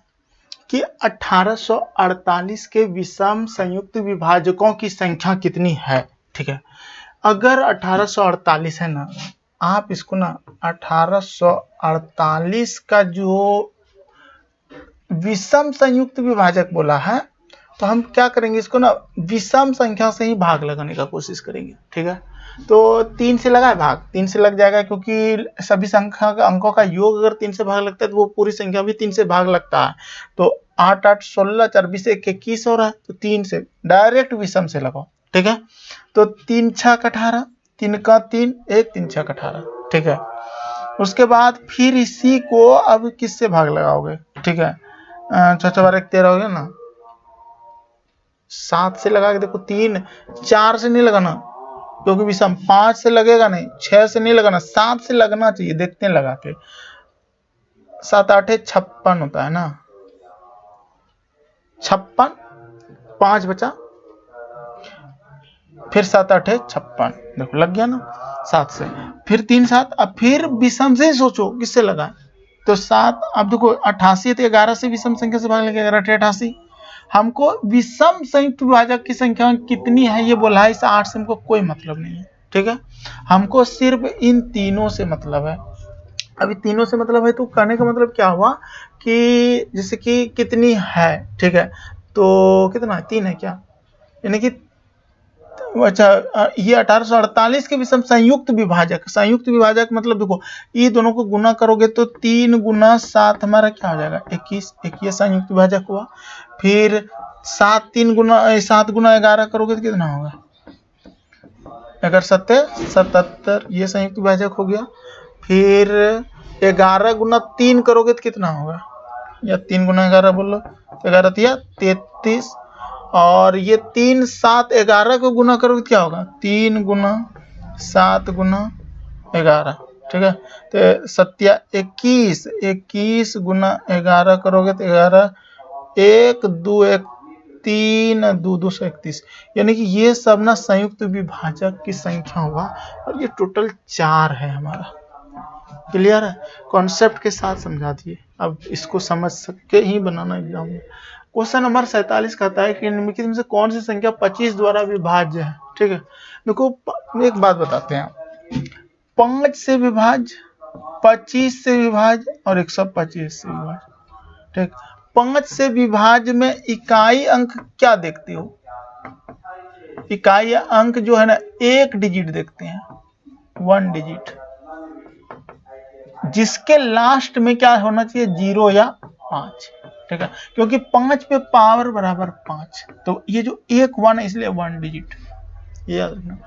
कि 1848 के विषम संयुक्त विभाजकों की संख्या कितनी है, ठीक है। अगर 1848 है ना, आप इसको ना 1848 का जो विषम संयुक्त विभाजक बोला है, तो हम क्या करेंगे, इसको ना विषम संख्या से ही भाग लगाने का कोशिश करेंगे, ठीक है। तो 3 से लगा है भाग, 3 से लग जाएगा, क्योंकि सभी संख्या का अंकों का योग अगर 3 से भाग लगता है तो वो पूरी संख्या भी 3 से भाग लगता है। तो 8 8 16 4 20 21 हो रहा है, तो 3 से डायरेक्ट विषम से लगाओ, ठीक है। तो 3 6 18, 3 का 3 1 3 6 18, ठीक है। उसके बाद फिर इसी को अब किससे भाग लगाओगे, ठीक है, 6 6 12 13 हो गया ना, 7 से लगा के देखो, 3 4 से नहीं लगाना, क्योंकि विषम 5 से लगेगा नहीं, 6 से नहीं लगाना, 7 से लगना चाहिए। देखते हैं लगा के, 7 8 56 होता है ना, 56, 5 बचा, फिर 7 8 56, देखो लग गया ना 7 से, फिर 3 7, अब फिर विषम से ही सोचो किससे लगाए, तो 7, अब देखो 88 तो 11 से विषम संख्या से भाग लगेगा, 88। हमको विषम संयुक्त विभाजक की संख्या कितनी है ये बोला है, इस 8 से हमको कोई मतलब नहीं है, ठीक है। हमको सिर्फ इन तीनों से मतलब है। अभी तीनों से मतलब है तो कहने का मतलब क्या हुआ कि जैसे कि कितनी है, ठीक है, तो कितना है, 3 है क्या, यानी कि अच्छा ये 1848 के विषम संयुक्त विभाजक, संयुक्त विभाजक मतलब देखो ये दोनों को गुना करोगे तो 3 गुना 7 हमारा क्या हो जाएगा, 21, एक ये संयुक्त विभाजक हुआ। फिर 7 7 गुना 11 करोगे तो कितना होगा, अगर 77, ये संयुक्त विभाजक हो गया। फिर 11 गुना 3 करोगे तो कितना होगा, या 3 गुना 11 बोलो, 11 तिया 33, और ये 3 7 11 को गुना करोगे क्या होगा, 3 गुना 7 गुना 11, ठीक है। तो 7 21, 21 गुना 11 करोगे तो 11, 1 2 1 3 2 231, यानी कि ये सब ना संयुक्त विभाजक की संख्या हुआ, और ये टोटल 4 है हमारा। क्लियर है, कॉन्सेप्ट के साथ समझा दिए, अब इसको समझ सके ही बनाना एग्जाम में। क्वेश्चन नंबर 47 कहता है कि निम्नलिखित में से कौन सी संख्या 25 द्वारा विभाज्य है, ठीक है। देखो एक बात बताते हैं, 5 से विभाज्य, 25 से विभाज्य और 125 से विभाज्य, ठीक। 5 से विभाज्य में इकाई अंक क्या देखते हो, इकाई अंक जो है ना 1 डिजिट देखते हैं, 1 डिजिट, जिसके लास्ट में क्या होना चाहिए, 0 या 5, ठीक है, क्योंकि 5 पे पावर बराबर 5, तो ये जो 1 1 है इसलिए 1 डिजिट, ये याद रखना।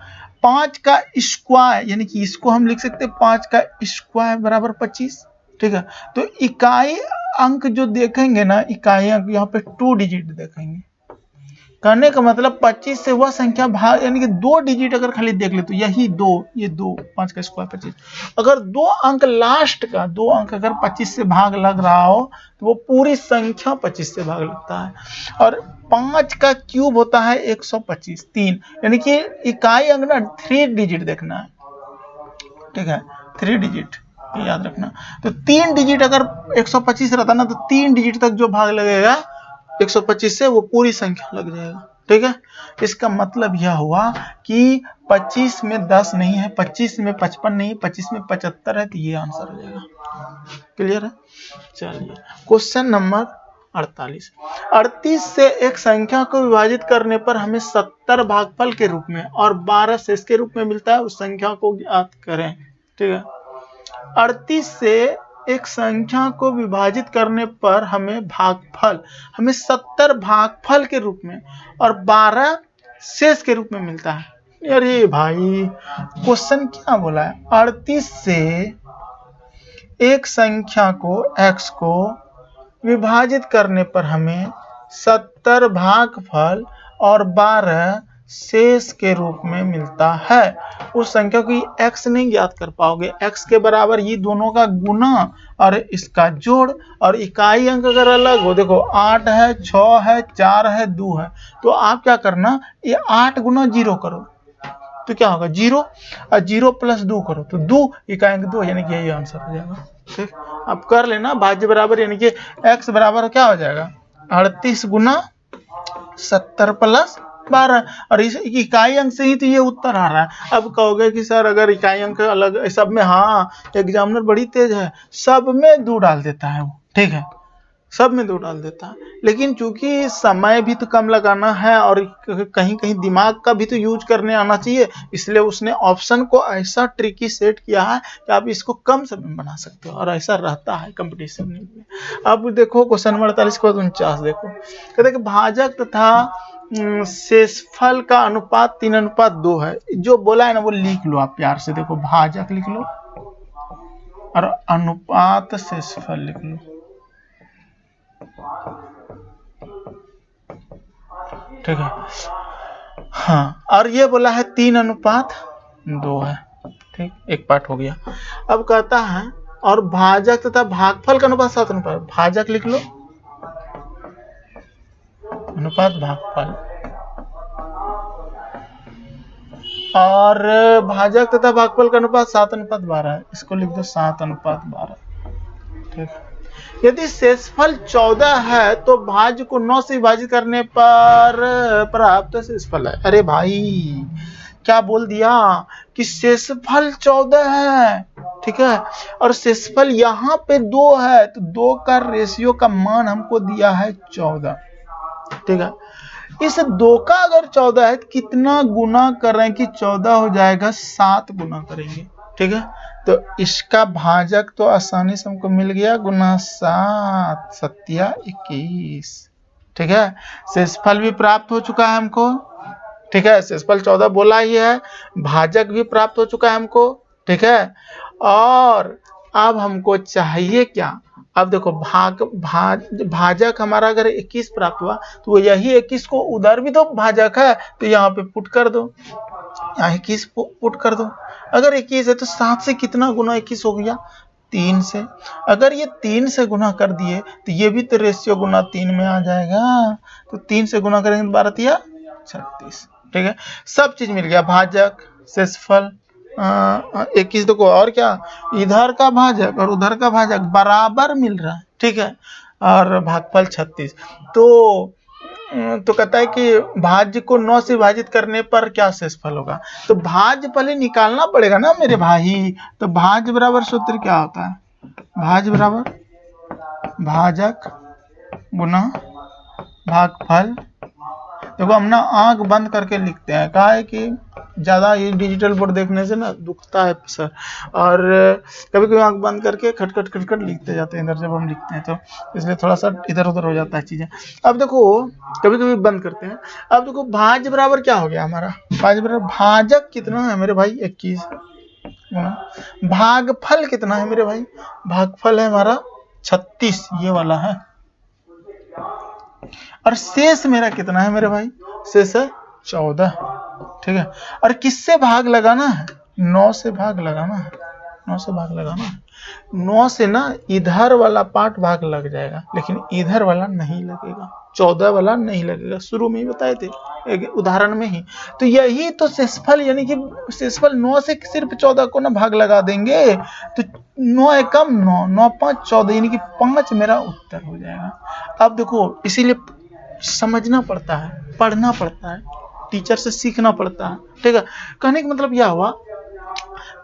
5 का स्क्वायर यानी कि इसको हम लिख सकते हैं 5 का स्क्वायर बराबर 25, ठीक है। तो इकाई अंक जो देखेंगे ना, इकाई अंक यहाँ पे 2 डिजिट देखेंगे, कहने का मतलब 25 से वह संख्या भाग, यानी कि 2 डिजिट अगर खाली देख ले तो यही 2, ये 2, 5 का स्क्वायर 25, अगर 2 अंक लास्ट का 2 अंक अगर 25 से भाग लग रहा हो तो वो पूरी संख्या 25 से भाग लगता है। और 5 का क्यूब होता है 125, 3, यानी कि इकाई अंक ना 3 डिजिट देखना है, ठीक है, 3 डिजिट याद रखना। तो 3 डिजिट अगर 125 रहता ना तो 3 डिजिट तक जो भाग लगेगा 125 से वो पूरी संख्या लग जाएगा, ठीक है। इसका मतलब यह हुआ कि 25 में 10 नहीं है, 25 में 55 नहीं, 25 में 75 है, तो ये आंसर हो जाएगा। क्लियर है, चलिए क्वेश्चन नंबर 48। 38 से एक संख्या को विभाजित करने पर हमें 70 भागफल के रूप में और 12 शेष के रूप में मिलता है, उस संख्या को ज्ञात करें, ठीक है। 38 से एक संख्या को विभाजित करने पर हमें 70 भागफल के रूप में और 12 शेष के रूप में मिलता है। अरे भाई क्वेश्चन क्या बोला है, 38 से एक संख्या को x को विभाजित करने पर हमें 70 भागफल और 12 शेष के रूप में मिलता है। उस संख्या को x नहीं ज्ञात कर पाओगे, x के बराबर ये दोनों का गुना और इसका जोड़, और इकाई अंक अगर अलग हो, देखो 8 है, 6 है, 4 है, 2 है, तो आप क्या करना, ये 8 गुना 0 करो तो क्या होगा 0, और 0 प्लस 2 करो तो 2, इकाई अंक 2, यानी कि यही आंसर हो जाएगा, ठीक। अब कर लेना भाज्य बराबर, यानी कि x बराबर क्या हो जाएगा, 38 गुना 70 प्लस 12, और इस इकाई अंक से ही तो ये उत्तर आ रहा है। अब कहोगे कि सर अगर इकाई अंक अलग सब में, हाँ एग्जामिनर बड़ी तेज है, सब में 2 डाल देता है वो, ठीक है, सब में 2 डाल देता है, लेकिन चूंकि समय भी तो कम लगाना है और कहीं कहीं दिमाग का भी तो यूज करने आना चाहिए, इसलिए उसने ऑप्शन को ऐसा ट्रिकी सेट किया है कि आप इसको कम समय में बना सकते हो, और ऐसा रहता है कंपटीशन में। अब देखो क्वेश्चन नंबर 48 के बाद 49 देखो, कहते कि भाजक तथा शेषफल का अनुपात 3:2 है। जो बोला है ना वो लिख लो आप प्यार से, देखो भाजक लिख लो और अनुपात शेषफल लिख लो, ठीक है। हाँ, और ये बोला है 3:2, 2 है। ठीक, एक पार्ट हो गया। अब कहता है और भाजक तथा भागफल का अनुपात 7 अनुपात, भाजक लिख लो अनुपात भागफल, और भाजक तथा भागफल का अनुपात 7:12 है, इसको लिख दो 7:12। ठीक, यदि शेषफल 14 है तो भाज्य को 9 से विभाजित करने पर प्राप्त शेषफल है। अरे भाई क्या बोल दिया कि शेषफल 14 है, ठीक है, और शेषफल यहाँ पे 2 है, तो 2 का रेशियो का मान हमको दिया है 14। ठीक है, इस 2 का अगर 14 है तो कितना गुना कर रहे हैं कि 14 हो जाएगा, 7 गुना करेंगे। ठीक है, तो इसका भाजक तो आसानी से हमको मिल गया, गुना 7 सत्या 21। ठीक है, शेषफल भी प्राप्त हो चुका है हमको। ठीक है, शेषफल 14 बोला ही है, भाजक भी प्राप्त हो चुका है हमको। ठीक है, और अब हमको चाहिए क्या, अब देखो भाजक हमारा अगर 21 प्राप्त हुआ तो यही 21 को उधर भी तो भाजक है, तो यहाँ पे पुट कर दो, यहाँ 21 पुट कर दो। अगर 21 है तो 7 से कितना गुना 21 हो गया, 3 से। अगर ये 3 से गुना कर दिए तो ये भी तो रेशियो गुना 3 में आ जाएगा, तो 3 से गुना करेंगे 12 तिया 36। ठीक है, सब चीज मिल गया, भाजक, शेषफल, 21 देखो, और क्या, इधर का भाजक और उधर का भाजक बराबर मिल रहा है। ठीक है, और भागफल 36। तो कहता है कि भाज्य को 9 से विभाजित करने पर क्या शेषफल होगा, तो भाज्य पहले निकालना पड़ेगा ना मेरे भाई। तो भाज्य बराबर सूत्र क्या होता है, भाज्य बराबर भाजक गुना भागफल। देखो हम ना आंख बंद करके लिखते हैं, कहा है कि ज्यादा ये डिजिटल बोर्ड देखने से ना दुखता है सर, और कभी कभी आंख बंद करके खटखट खटखट लिखते जाते हैं इधर जब हम लिखते हैं, तो इसलिए थोड़ा सा इधर उधर हो जाता है चीजें। अब देखो कभी कभी बंद करते हैं। अब देखो भाज्य बराबर क्या हो गया हमारा, भाज्य बराबर भाजक कितना है मेरे भाई 21, भागफल कितना है मेरे भाई, भागफल है हमारा 36, ये वाला है, और शेष मेरा कितना है मेरे भाई, शेष है 14। ठीक है, और किससे भाग लगाना है, 9 से भाग लगाना है, 9 से भाग लगाना है। 9 से ना इधर वाला पार्ट भाग लग जाएगा, लेकिन इधर वाला नहीं लगेगा, 14 वाला नहीं लगेगा, शुरू में ही बताए थे एक उदाहरण में ही। तो यही तो शेषफल, यानी कि शेषफल 9 से सिर्फ 14 को ना भाग लगा देंगे, तो 9 एकम 9, 9 5 14, यानी कि 5 मेरा उत्तर हो जाएगा। अब देखो इसीलिए समझना पड़ता है, पढ़ना पड़ता है, टीचर से सीखना पड़ता है। ठीक है, कहने का मतलब यह हुआ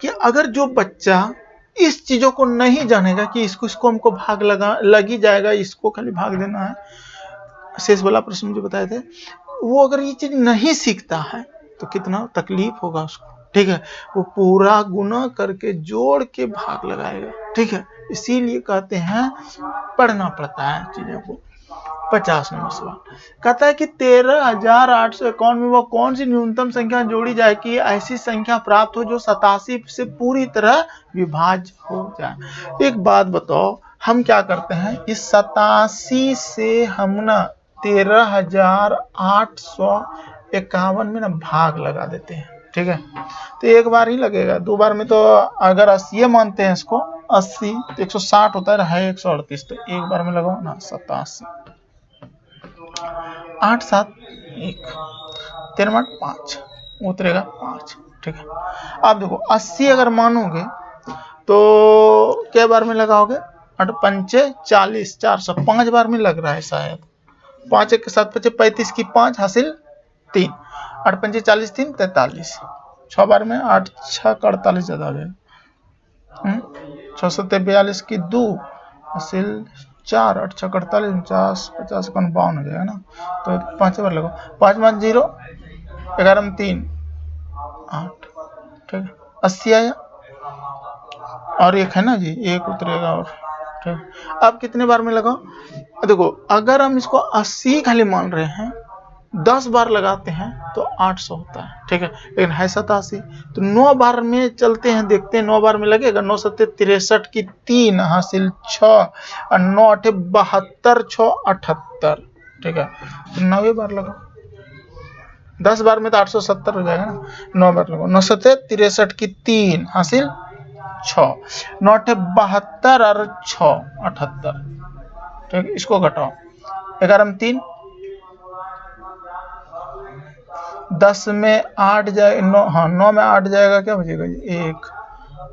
कि अगर जो बच्चा इस चीजों को नहीं जानेगा कि इसको हमको भाग लग ही जाएगा, इसको खाली भाग देना है, शेष वाला प्रश्न जो बताए थे, वो अगर ये चीज नहीं सीखता है तो कितना तकलीफ होगा उसको। ठीक है, वो पूरा गुना करके जोड़ के भाग लगाएगा। ठीक है, इसीलिए कहते हैं पढ़ना पड़ता है चीजों को। 50 नंबर सवाल कहता है कि 13,851 में वो कौन सी न्यूनतम संख्या जोड़ी जाए कि ऐसी संख्या प्राप्त हो जो 87 से पूरी तरह विभाज्य हो जाए। एक बात बताओ, हम क्या करते हैं, इस 87 से हम ना 13,851 में ना भाग लगा देते हैं। ठीक है, तो एक बार ही लगेगा, 2 बार में तो अगर 80 मानते हैं इसको, 80 तो 160 होता है 138, तो एक बार में लगाओ ना 87, 8 7 1, 13 5 उतरेगा 5। ठीक है, अब देखो 80 अगर मानोगे तो क्या बार में लगाओगे, 8 5 40, 400, 5 बार में लग रहा है शायद, 5 1 7 5 35 की 5 हासिल 3, 8 5 40 3 43, 6 बार में 8 6 48 ज्यादा हो जाएगा, 6 7 42 की 2 हासिल 4, 8 6 48, 49 50 52 हो जाएगा ना, तो 5 बार लगाओ, 5 5 0, 11 में 3 8। ठीक है, 80 आया, और एक है ना जी, एक उतरेगा और। ठीक, अब कितने बार में लगाओ, देखो अगर हम इसको 80 खाली मान रहे हैं, 10 बार लगाते हैं तो 800 होता है। ठीक है, लेकिन है 87, तो 9 बार में चलते हैं, देखते हैं 9 बार में लगेगा, 9 7 63 की 3 हासिल 6, और 9 8 72, 6 78। ठीक है, तो 9 बार लगाओ, 10 बार में तो 870 हो जाएगा ना। 9 बार लगो, 9 सत्ते 63 की 3 हासिल 6, 9 72 और 6 78। ठीक, इसको घटाओ, 11 में 3, 10 में 8 जाए 9, हाँ 9 में 8 जाएगा, क्या बचेगा जी 1,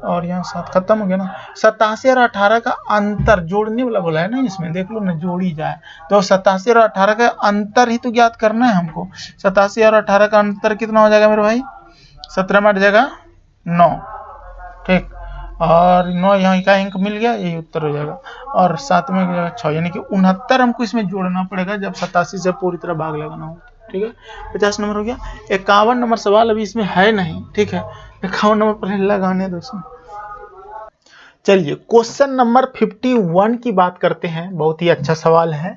और यहाँ 7 खत्म हो गया ना। 87 और 18 का अंतर जोड़ने वाला बोला है ना, इसमें देख लो ना, जोड़ी जाए तो 87 और 18 का अंतर ही तो ज्ञात करना है हमको। 87 और 18 का अंतर कितना हो जाएगा मेरे भाई, 17 में 8 जाएगा 9, ठीक, और 9 यहाँ का अंक मिल गया, यही उत्तर हो जाएगा। और 7 में जाएगा 6, यानी कि 69 हमको इसमें जोड़ना पड़ेगा जब 87 से पूरी तरह भाग लगाना हो। ठीक है, 50 नंबर हो गया। 51 नंबर सवाल अभी इसमें है नहीं, ठीक है, 51 नंबर पर लगाने दो। चलिए क्वेश्चन नंबर 51 की बात करते हैं, बहुत ही अच्छा सवाल है।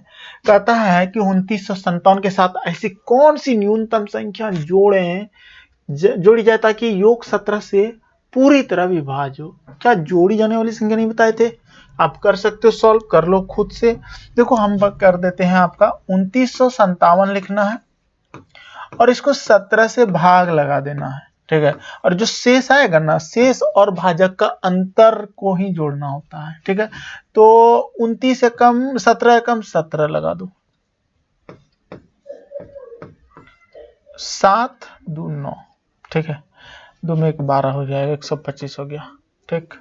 कहता है कि 2957 के साथ ऐसी कौन सी न्यूनतम संख्या जोड़ी जाए ताकि योग 17 से पूरी तरह विभाज्य हो। क्या जोड़ी जाने वाली संख्या नहीं बताए थे? आप कर सकते हो, सॉल्व कर लो खुद से। देखो हम कर देते हैं, आपका 2957 लिखना है और इसको 17 से भाग लगा देना है, ठीक है, और जो शेष आएगा ना, शेष और भाजक का अंतर को ही जोड़ना होता है, ठीक है। तो 29 से कम 17 कम 17 लगा दो, 7 2 9, ठीक है, 2 में 1 12 हो जाएगा, 125 हो गया, ठीक।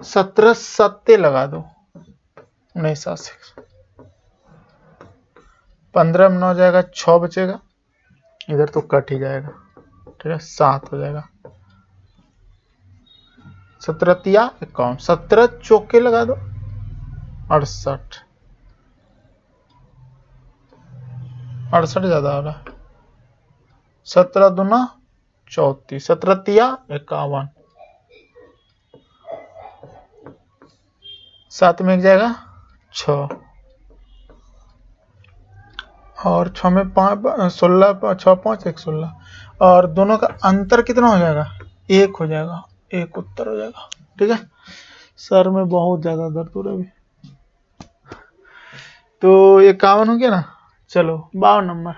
17 सत्ते लगा दो, 19, 15 में 9 जाएगा, 6 बचेगा, इधर तो कट ही जाएगा, ठीक है, 7 हो जाएगा। 17 तिया 51, 17 चौके लगा दो, 68, 68 ज्यादा हो रहा है, 17 दूना 34, 17 तिया 51, 7 में 1 जाएगा 6, और 6 में 5 16, 6 5 1 16, और दोनों का अंतर कितना हो जाएगा, 1 हो जाएगा, 1 उत्तर हो जाएगा, ठीक है। सर में बहुत ज्यादा दर्द हो रहा है अभी। तो 51 हो गया ना। चलो 52 नंबर,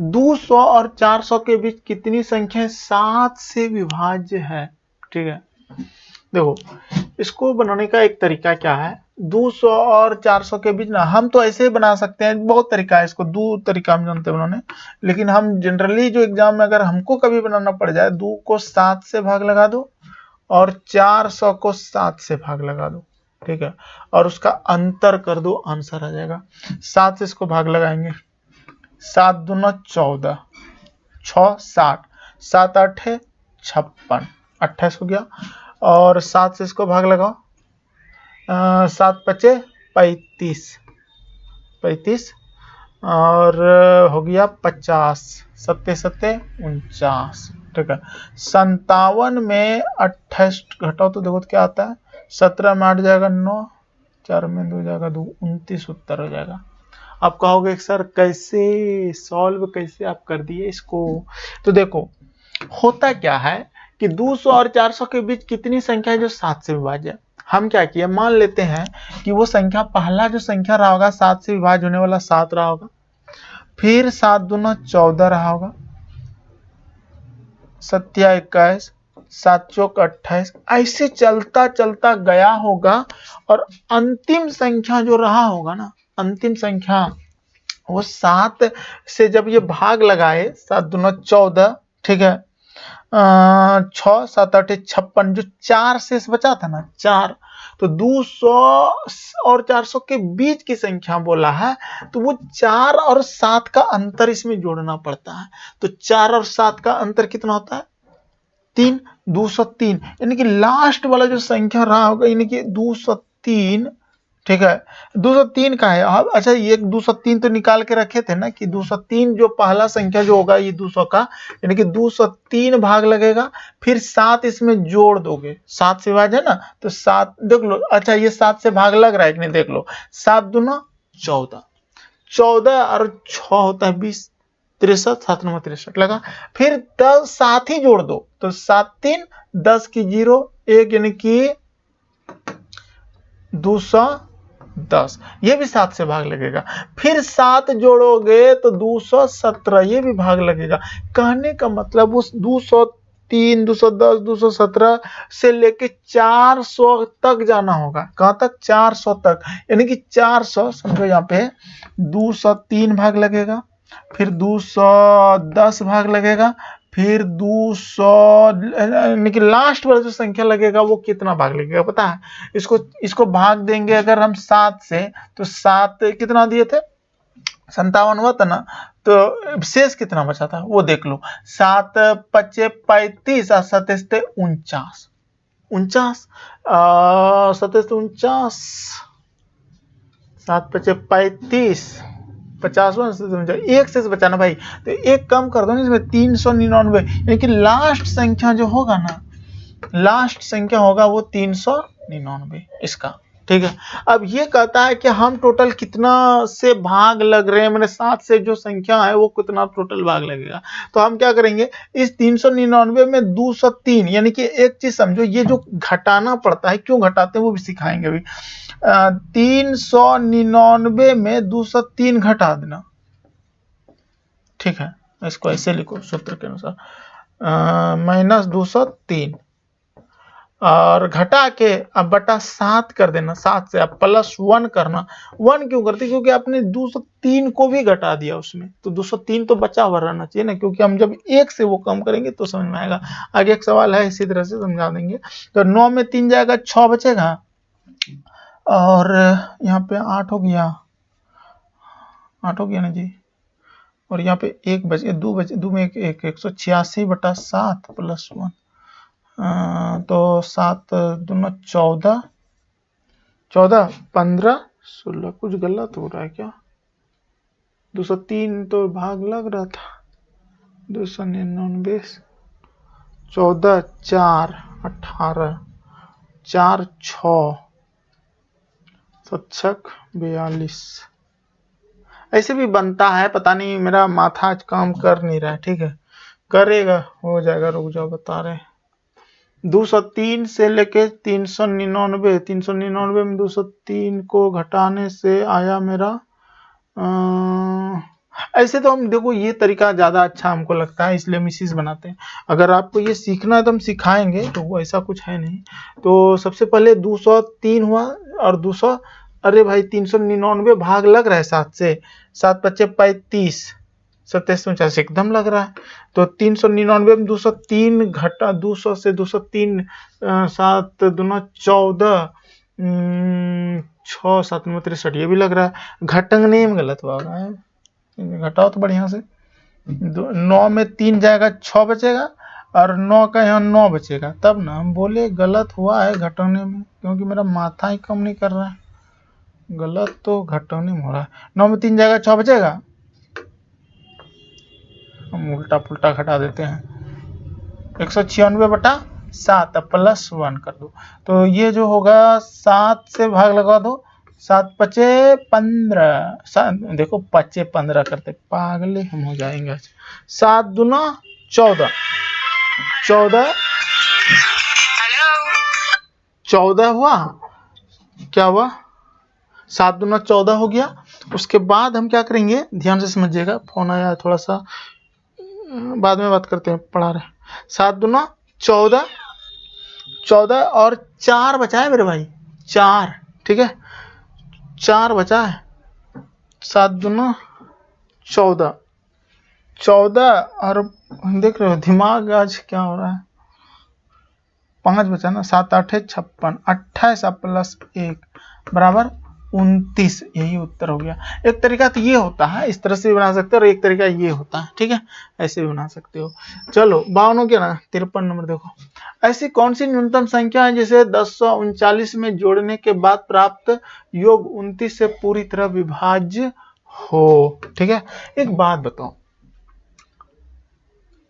200 और 400 के बीच कितनी संख्या 7 से विभाज्य है, ठीक है। देखो इसको बनाने का एक तरीका क्या है, 200 और 400 के बीच ना, हम तो ऐसे ही बना सकते हैं, बहुत तरीका है इसको, 2 तरीका हम जानते हैं बनाने, लेकिन हम जनरली जो एग्जाम में अगर हमको कभी बनाना पड़ जाए, 2 को 7 से भाग लगा दो और 400 को 7 से भाग लगा दो, ठीक है, और उसका अंतर कर दो, आंसर आ जाएगा। 7 से इसको भाग लगाएंगे, 7 दूना 14, 6 60, 7 8 56, 28 हो गया, और 7 से इसको भाग लगाओ, 7 5 35, 35, और हो गया 50, 7 7 49, ठीक है। 57 में 28 घटाओ तो देखो तो क्या आता है, 17 में 8 जाएगा 9, 4 में 2 जाएगा 2, 29 उत्तर हो जाएगा। आप कहोगे सर कैसे सॉल्व, कैसे आप कर दिए इसको? तो देखो होता क्या है कि 200 और 400 के बीच कितनी संख्या है जो 7 से विभाज्य है। हम क्या किए, मान लेते हैं कि वो संख्या, पहला जो संख्या रहा होगा 7 से विभाज्य होने वाला 7 रहा होगा, फिर 7 दूना 14 रहा होगा, 7 21, 7 चौक 28, ऐसे चलता चलता गया होगा, और अंतिम संख्या जो रहा होगा ना, अंतिम संख्या वो 7 से जब ये भाग लगाए, 7 दूना 14, ठीक है, 6 7 8 56, जो 4 शेष बचा था ना 4, तो 200 और 400 के बीच की संख्या बोला है, तो वो 4 और 7 का अंतर इसमें जोड़ना पड़ता है। तो 4 और 7 का अंतर कितना होता है, 3, 203, यानी कि लास्ट वाला जो संख्या रहा होगा, यानी कि 203, ठीक है, 203 का है। अब अच्छा ये 203 तो निकाल के रखे थे ना, कि 203 जो पहला संख्या जो होगा ये 200 का, यानी कि 203 भाग लगेगा, फिर 7 इसमें जोड़ दोगे, 7 से विभाज्य है ना, तो 7 देख लो, अच्छा ये 7 से भाग लग रहा है कि नहीं, देख लो, 7 दूना 14, 14 और 6 होता है 20, 63, 7 9 63 लगा, फिर 10 7 ही जोड़ दो, तो 7 3 10 की 0 1, यानी कि 200 210, ये भी 7 से भाग लगेगा। फिर 7 जोड़ोगे तो 217, ये भी भाग लगेगा। कहने का मतलब उस 203, 210, 217 से लेके 400 तक जाना होगा। कहाँ तक? 400 तक। यानी कि 400 समझो, यहाँ पे 203 भाग लगेगा, फिर 210 भाग लगेगा, फिर 200, यानी कि लास्ट वाला जो संख्या लगेगा वो कितना भाग लगेगा पता है? इसको भाग देंगे अगर हम 7 से, तो 7 कितना दिए थे? 57 हुआ था ना, तो शेष कितना बचा था वो देख लो। 7 पच्चे 35 और 27 थे 49, 27 49, 7 पच्चे 35, 50, एक से बचाना भाई, तो एक कम कर दो ना इसमें, 399। यानी कि लास्ट संख्या जो होगा ना, लास्ट संख्या होगा वो 399 इसका। ठीक है, अब ये कहता है कि हम टोटल कितना से भाग लग रहे हैं, मैंने 7 से जो संख्या है वो कितना टोटल भाग लगेगा। तो हम क्या करेंगे, इस 399 में 203, यानी कि एक चीज समझो, ये जो घटाना पड़ता है, क्यों घटाते हैं वो भी सिखाएंगे अभी। 399 में 203 घटा देना। ठीक है, इसको ऐसे लिखो सूत्र के अनुसार, -203 और घटा के अब बटा 7 कर देना। 7 से अब +1 करना। 1 क्यों करते? क्योंकि आपने 203 को भी घटा दिया उसमें, तो 203 तो बचा हुआ रहना चाहिए ना, क्योंकि हम जब 1 से वो कम करेंगे तो समझ में आएगा। आगे एक सवाल है, इसी तरह से समझा देंगे। तो 9 में 3 जाएगा, 6 बचेगा, और यहाँ पे 8 हो गया, 8 हो गया ना जी, और यहाँ पे 1 बचे, 2 बचे, 2 में 1, 186 बटा 7 +1, तो 7 दूना 14, 14 15 16, कुछ गलत हो रहा है क्या? 203 तो भाग लग रहा था, 299, 14 4 18, 4 6 7 42, ऐसे भी बनता है, पता नहीं, मेरा माथा आज काम कर नहीं रहा है। ठीक है, करेगा, हो जाएगा, रुक जाओ, बता रहे। 203 से लेके 399, 399 में 203 को घटाने से आया मेरा, ऐसे तो हम देखो ये तरीका ज्यादा अच्छा हमको लगता है, इसलिए हम इसी से बनाते हैं। अगर आपको ये सीखना है तो हम सिखाएंगे, तो वो ऐसा कुछ है नहीं। तो सबसे पहले 203 हुआ और 200, अरे भाई 399 भाग लग रहा है 7 से, 7 पच्चे 35, 27 49 एकदम लग रहा है। तो 399 में 203 घटा, 200 से 203, 7 दूना 14, 6 7 में 63, ये भी लग रहा है। घटंगने में गलत हुआ है, घटाओ तो बढ़िया से। 9 में 3 जाएगा, 6 बचेगा, और 9 का यहाँ 9 बचेगा, तब ना हम बोले गलत हुआ है घटाने में, क्योंकि मेरा माथा ही कम नहीं कर रहा है। गलत तो घटाने में हो रहा है। 9 में 3 जाएगा, 6 बचेगा, हम उल्टा पुल्टा घटा देते हैं। 196 बटा 7 +1 कर दो, तो ये जो होगा 7 से भाग लगा दो, 7 पचे 15, देखो पचे 15 करते, पागले हम हो जाएंगे। 7 दूना 14, 14 हुआ, क्या हुआ, 7 दूना 14 हो गया। उसके बाद हम क्या करेंगे, ध्यान से समझिएगा, फोन आया थोड़ा सा, बाद में बात करते हैं, पढ़ा रहे। 7 दूना 14, 14 और 4 बचा है मेरे भाई, 4, ठीक है, 4 बचा है। 7 दूना 14, 14 और देख रहे हो दिमाग आज क्या हो रहा है, 5 बचा ना, 7 8 56, 28 +1 बराबर 29, यही उत्तर हो गया। एक तरीका तो ये होता है, इस तरह से भी बना सकते हो, और एक तरीका ये होता है, ठीक है, ऐसे भी बना सकते हो। चलो 52 हो गया ना, 53 नंबर देखो, ऐसी कौन सी न्यूनतम संख्या है जिसे 1039 में जोड़ने के बाद प्राप्त योग 29 से पूरी तरह विभाज्य हो। ठीक है, एक बात बताओ,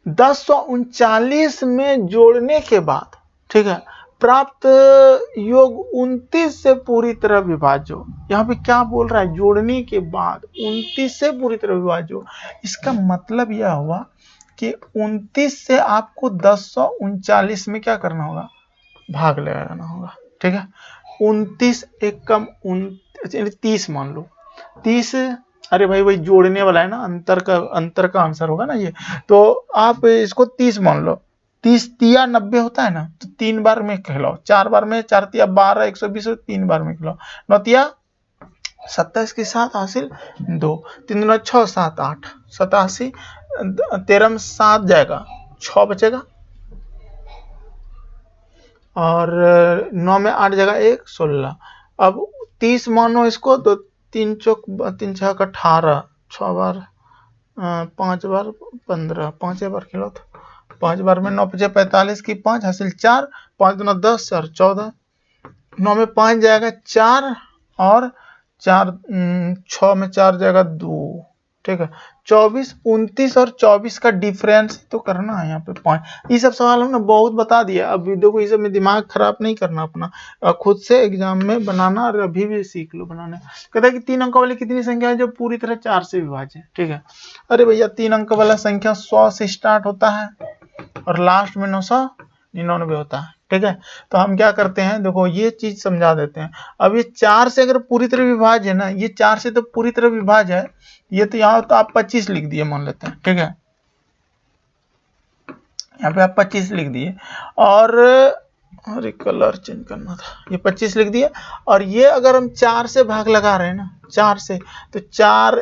1039 में जोड़ने के बाद, ठीक है, प्राप्त योग 29 से पूरी तरह विभाज्य हो। यहाँ पे क्या बोल रहा है, जोड़ने के बाद 29 से पूरी तरह विभाज्य हो। इसका मतलब यह हुआ कि 29 से आपको 1039 में क्या करना होगा, भाग लगाना होगा। ठीक है, 29 एकम 29, 30 मान लो, 30, अरे भाई वही जोड़ने वाला है ना, अंतर का आंसर होगा ना ये। तो आप इसको 30 मान लो, 30 तिया 90 होता है ना, तो 3 बार में खिलाओ, 4 बार में, 4 तिया 12, 120, 3 बार में खिलाओ, 9 तिया 27 के साथ हासिल 2, 3 दूना 6, 7 8, 87, 13 में 7 जाएगा, 6 बचेगा, और 9 में 8 जाएगा, 1 16। अब 30 मानो इसको, तो 3 चौक 3 छक 18, 6 बार 5 बार 15, 5 बार खिलाओ तो 5 बार में 9 5 45 की 5 हासिल 4, 5 दूना 10 और 14, 9 में 5 जाएगा 4, और 4 6 में 4 जाएगा 2, ठीक है। 24, 29 और 24 का डिफरेंस तो करना है यहाँ पे 5। ये सब सवाल हमने बहुत बता दिया, अब देखो ये सब में दिमाग खराब नहीं करना अपना, खुद से एग्जाम में बनाना, और अभी भी सीख लो बनाने। कहता है कि 3 अंक वाली कितनी संख्या है जो पूरी तरह 4 से विभाज्य है, ठीक है। अरे भैया 3 अंक वाला संख्या 100 से स्टार्ट होता है और लास्ट में 999 होता है, ठीक है। तो हम क्या करते हैं, देखो ये चीज समझा देते हैं। अब ये 4 से अगर पूरी तरह विभाज्य है ना, ये 4 से तो पूरी तरह विभाज्य है, ये तो यहाँ तो आप 25 लिख दिए मान लेते हैं, ठीक है। यहाँ पे आप 25 लिख दिए, और अरे कलर चेंज करना था, ये 25 लिख दिए, और ये अगर हम 4 से भाग लगा रहे हैं ना, 4 से, तो 4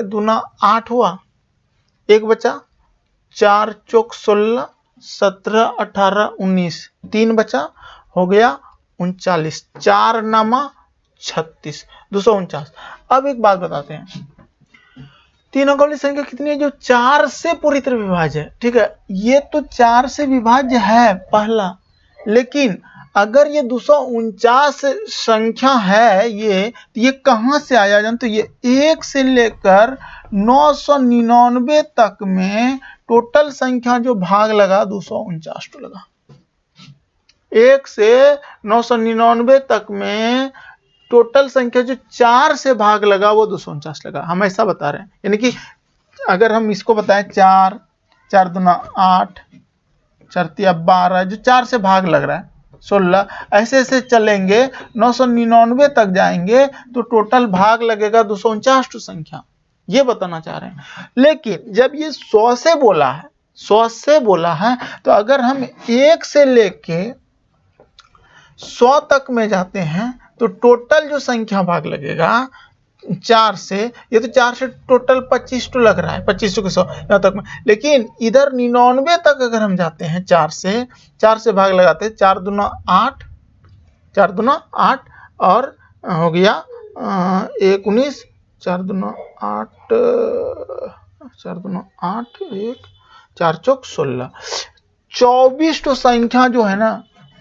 दूना 8 हुआ, 1 बचा, 4 चौक 16, 17 18 19, 3 बचा, हो गया 39, 4 नामा 36, 249। अब एक बात बताते हैं, 3 अंक वाली संख्या कितनी है जो 4 से पूरी तरह विभाज्य है, ठीक है। ये तो 4 से विभाज्य है पहला, लेकिन अगर ये 249 संख्या है, ये कहां से आया जान, तो ये 1 से लेकर 999 तक में टोटल संख्या जो भाग लगा 249 तो लगा। 1 से 999 तक में टोटल संख्या जो 4 से भाग लगा वो 249 लगा, हम ऐसा बता रहे हैं। यानी कि अगर हम इसको बताएं 4, 4 दूना 8, 4 तिया 12, जो 4 से भाग लग रहा है 16, ऐसे ऐसे चलेंगे 999 तक जाएंगे तो टोटल भाग लगेगा 249 तो संख्या, ये बताना चाह रहे हैं। लेकिन जब ये 100 से बोला है, 100 से बोला है, तो अगर हम 1 से लेके 100 तक में जाते हैं तो टोटल जो संख्या भाग लगेगा 4 से, ये तो 4 से टोटल 25 तो लग रहा है, 25 के 100 यहाँ तक में। लेकिन इधर 99 तक अगर हम जाते हैं 4 से भाग लगाते हैं, 4 दूना 8, 4 दूना 8, और हो गया 19, 4 दूना 8, 4 दूना 8, 1 4 चौक 16, 24 तो संख्या जो है ना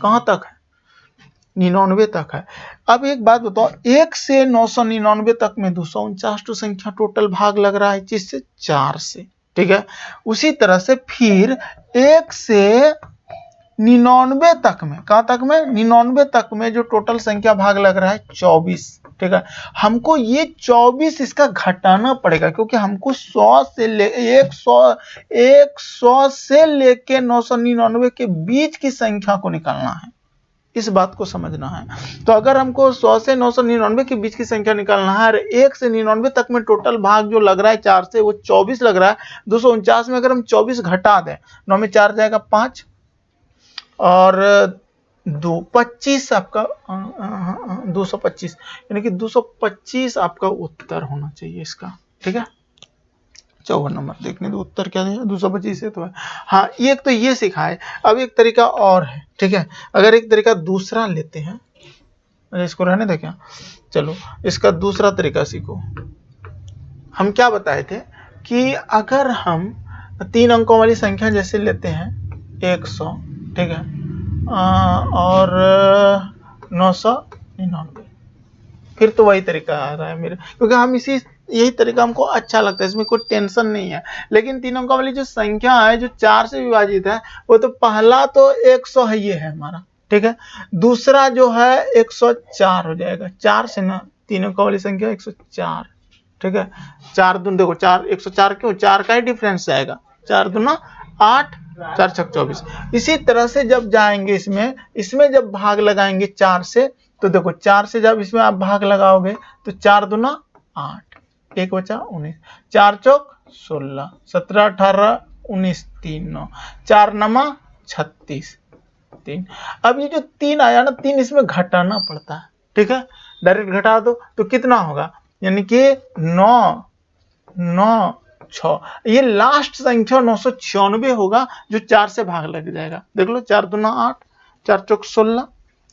कहां तक है, 99 तक है। अब एक बात बताओ, 1 से 999 तक में 249 तो संख्या टोटल भाग लग रहा है, जिससे 4 से, ठीक है। उसी तरह से फिर 1 से 99 तक में, कहां तक में, 99 तक में जो टोटल संख्या भाग लग रहा है 24, ठीक है। हमको ये 24 इसका घटाना पड़ेगा, क्योंकि हमको 100 से ले 100 से लेके 999 के बीच की संख्या को निकालना है, इस बात को समझना है। तो अगर हमको 100 से 999 के बीच की संख्या निकालना है, और 1 से 99 तक में टोटल भाग जो लग रहा है 4 से वो 24 लग रहा है, 249 में अगर हम 24 घटा दें, 9 में 4 जाएगा 5, और 25 आपका 225, यानी कि 225 आपका उत्तर होना चाहिए इसका, ठीक है। 54 नंबर देखने दो, उत्तर क्या है, 225 है तो है। हाँ, एक तो ये सिखाए। अब एक तरीका और है, ठीक है। अगर एक तरीका दूसरा लेते हैं, इसको रहने दे क्या, चलो इसका दूसरा तरीका सीखो। हम क्या बताए थे कि अगर हम 3 अंकों वाली संख्या जैसे लेते हैं 100, ठीक है, और 999, फिर तो वही तरीका आ रहा है मेरे, क्योंकि हम यही तरीका हमको अच्छा लगता है, इसमें कोई टेंशन नहीं है। लेकिन 3 अंकों वाली जो संख्या है जो 4 से विभाजित है, वो तो पहला तो 100 है, ये है हमारा, ठीक है। दूसरा जो है 104 हो जाएगा, 4 से ना 3 अंकों वाली संख्या 104, ठीक है। 4 दून देखो 4, 104 क्यों, 4 का ही डिफरेंस आएगा, 4 दूना 8, 4 छक 24। इसी तरह से जब जाएंगे इसमें जब भाग लगाएंगे 4 से, तो देखो 4 से जब इसमें आप भाग लगाओगे तो 4 दूना 8, 1 बचा 19, 4 चौक 16, 17 18 19 3 9, 4 नमा 36 3। अब ये जो 3 आया ना, 3 इसमें घटाना पड़ता है, ठीक है, डायरेक्ट घटा दो तो कितना होगा, यानी कि 9 9 6, ये लास्ट संख्या 996 होगा जो 4 से भाग लग जाएगा। देख लो 4 दूना 8, 4 चौक 16,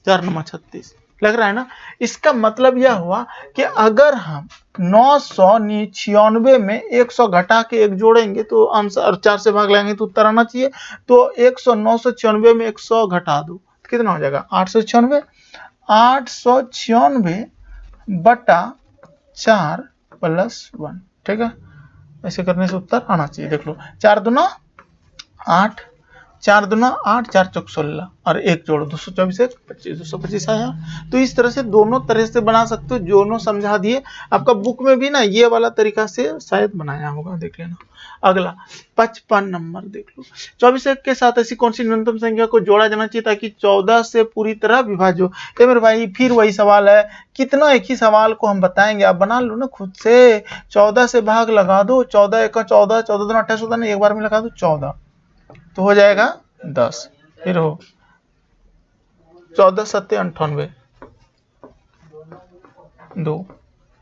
4 नमा 36, लग रहा है ना। इसका मतलब यह हुआ कि अगर हम 996 में 100 घटा के 1 जोड़ेंगे तो आंसर, और 4 से भाग लगाएंगे तो उत्तर आना चाहिए। तो 996 में 100 घटा दो तो कितना हो जाएगा, 896, 896 बटा 4 प्लस 1, ठीक है। ऐसे करने से उत्तर आना चाहिए। देख लो 4 दूना 8, 4 दूना 8, 4 चौक 16 और 1 जोड़ो 224 1 25, 225 आया। तो इस तरह से दोनों तरह से बना सकते हो, दोनों समझा दिए। आपका बुक में भी ना ये वाला तरीका से शायद बनाया होगा, देख लेना। अगला 55 नंबर देख लो, 24 1 के साथ ऐसी कौन सी न्यूनतम संख्या को जोड़ा जाना चाहिए ताकि 14 से पूरी तरह विभाज्य हो। ये मेरे भाई फिर वही सवाल है, कितना एक ही सवाल को हम बताएंगे, आप बना लो ना खुद से। 14 से भाग लगा दो, 14 1 14, 14 दूना 28 होता है, एक बार में लगा दो 14 तो हो जाएगा 10, फिर हो 14 7 98 2,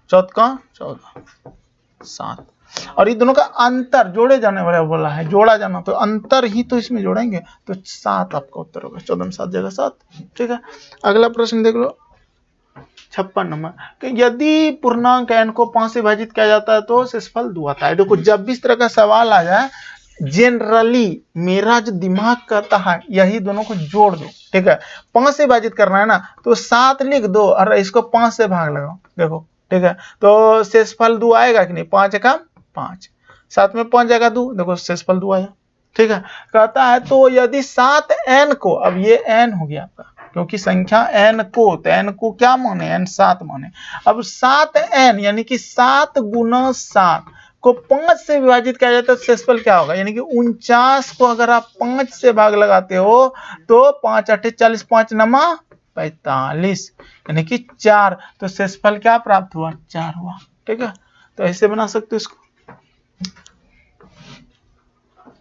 14 14 7, और ये दोनों का अंतर जोड़े जाने वाला बोला है, जोड़ा जाना, तो अंतर ही तो इसमें जोड़ेंगे तो 7 आपका उत्तर होगा। 14 में 7 जगह 7, ठीक है। अगला प्रश्न देख लो 56 नंबर कि यदि पूर्णांक n को 5 से विभाजित किया जाता है तो शेषफल 2 आता है। देखो जब भी इस तरह का सवाल आ जाए, जनरली मेरा जो दिमाग कहता है यही दोनों को जोड़ दो, ठीक है। 5 से विभाजित करना है ना तो 7 लिख दो और इसको 5 से भाग लगाओ, देखो, ठीक है। तो शेषफल 2 आएगा कि नहीं, 5 का 5, 7 में 5 जाएगा 2, देखो शेषफल 2 आया, ठीक है। कहता है तो यदि 7n को, अब ये n हो गया आपका क्योंकि संख्या n को, तो n को क्या माने, n 7 माने। अब 7n यानी कि 7 गुना 7 को 5 से विभाजित किया जाता है तो शेषफल क्या होगा, यानी कि 49 को अगर आप 5 से भाग लगाते हो तो 5 8 40, 5 नमा 45 यानी कि 4, तो शेषफल क्या प्राप्त हुआ, 4 हुआ, ठीक है। तो ऐसे बना सकते हो इसको।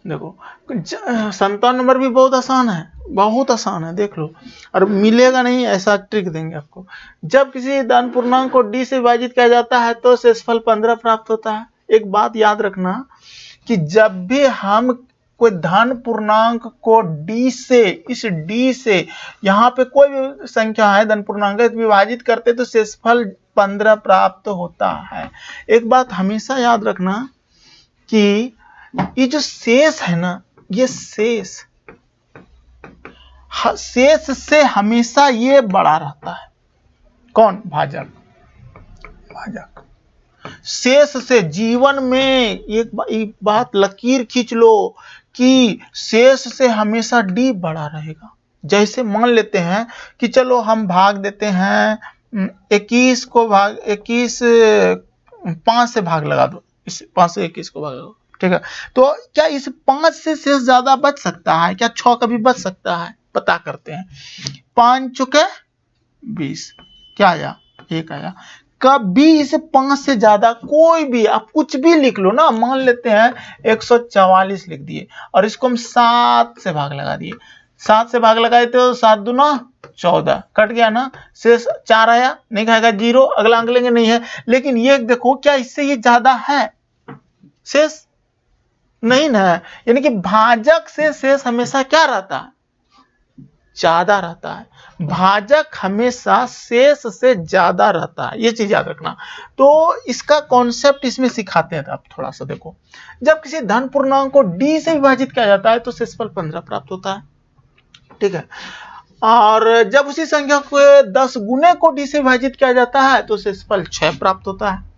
देखो 57 नंबर भी बहुत आसान है, बहुत आसान है, देख लो, और मिलेगा नहीं ऐसा ट्रिक देंगे आपको। जब किसी धन पूर्णांक को d से विभाजित किया जाता है तो शेषफल 15 प्राप्त होता है। एक बात याद रखना कि जब भी हम कोई धन पूर्णांक को d से, इस d से यहाँ पे कोई भी संख्या है धन पूर्णांक विभाजित करते तो शेषफल 15 प्राप्त होता है। एक बात हमेशा याद रखना कि ये जो शेष है ना, ये शेष से हमेशा ये बड़ा रहता है। कौन, भाजक, भाजक शेष से। जीवन में एक बात लकीर खींच लो कि शेष से हमेशा d बड़ा रहेगा। जैसे मान लेते हैं कि चलो हम भाग देते हैं 21 को, भाग 21 5 से भाग लगा दो, इस 5 से 21 को भाग दो, ठीक है। तो क्या इस 5 से शेष ज्यादा बच सकता है क्या, 6 कभी बच सकता है, पता करते हैं। 5 चुके 20, क्या आया, 1 आया। कभी इसे 5 से ज्यादा कोई भी आप कुछ भी लिख लो ना, मान लेते हैं 144 लिख दिए और इसको हम 7 से भाग लगा दिए, 7 से भाग लगाए तो 7 दूना 14, कट गया ना, शेष 4 आया, नहीं खाएगा 0, अगला अंक लेंगे नहीं है। लेकिन ये देखो क्या इससे ये ज्यादा है शेष, नहीं ना, यानी कि भाजक से शेष हमेशा क्या रहता है, ज्यादा रहता है। भाजक हमेशा शेष से ज्यादा रहता है, ये चीज याद रखना। तो इसका कॉन्सेप्ट इसमें सिखाते हैं। आप थोड़ा सा देखो, जब किसी धन पूर्णांक को d से विभाजित किया जाता है तो शेषफल 15 प्राप्त होता है, ठीक है। और जब उसी संख्या को 10 गुने को d से विभाजित किया जाता है तो शेषफल 6 प्राप्त होता है।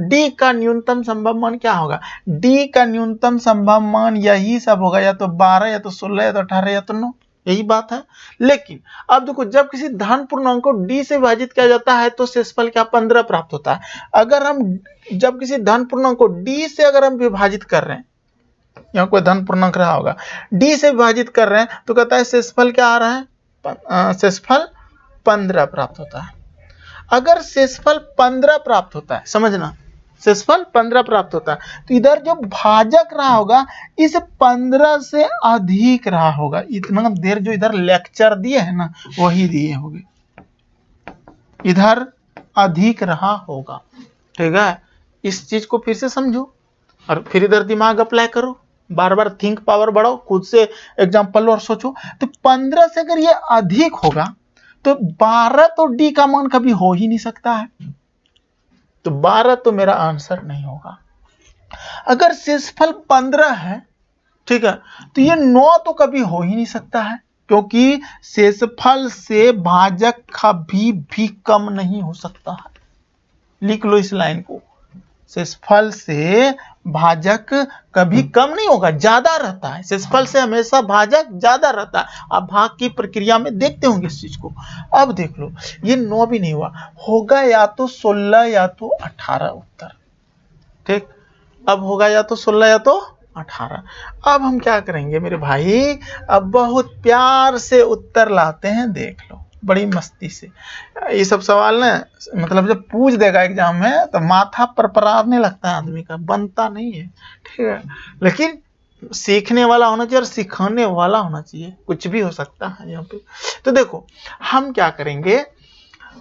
d का न्यूनतम संभव मान क्या होगा, d का न्यूनतम संभव मान यही सब होगा, या तो 12 या तो 16 या तो 18 या तो 9, यही बात है। लेकिन अब देखो जब किसी धन पूर्णांक को d से विभाजित किया जाता है तो शेषफल क्या 15 प्राप्त होता है। अगर हम जब किसी धन पूर्णांक को d से अगर हम विभाजित कर रहे हैं, यहाँ कोई धन पूर्णांक रहा होगा, d से विभाजित कर रहे हैं तो कहता है शेषफल क्या आ रहा है, शेषफल 15 प्राप्त होता है। अगर शेषफल 15 प्राप्त होता है, समझना, शेषफल 15 प्राप्त होता है तो इधर जो भाजक रहा होगा इस 15 से अधिक रहा होगा। इतना देर जो इधर लेक्चर दिए है ना वही दिए होंगे, इधर अधिक रहा होगा। ठीक है, इस चीज को फिर से समझो और फिर इधर दिमाग अप्लाई करो, बार बार थिंक पावर बढ़ाओ, खुद से एग्जांपल और सोचो। तो 15 से अगर ये अधिक होगा तो 12 तो डी का मान कभी हो ही नहीं सकता है, तो 12 तो मेरा आंसर नहीं होगा। अगर शेषफल 15 है, ठीक है, तो ये 9 तो कभी हो ही नहीं सकता है, क्योंकि शेषफल से भाजक कभी भी कम नहीं हो सकता है। लिख लो इस लाइन को, शेषफल से भाजक कभी कम नहीं होगा, ज्यादा रहता है। शेषफल से हमेशा भाजक ज्यादा रहता है। आप भाग की प्रक्रिया में देखते होंगे इस चीज को। अब देख लो, ये 9 भी नहीं हुआ, होगा या तो 16 या तो 18 उत्तर। ठीक, अब होगा या तो 16 या तो 18। अब हम क्या करेंगे मेरे भाई, अब बहुत प्यार से उत्तर लाते हैं, देख लो बड़ी मस्ती से। ये सब सवाल ना मतलब जब पूछ देगा एग्जाम में तो माथा परपराने लगता है आदमी का, बनता नहीं है। ठीक है, लेकिन सीखने वाला होना चाहिए और सिखाने वाला होना चाहिए, कुछ भी हो सकता है यहाँ पे। तो देखो हम क्या करेंगे,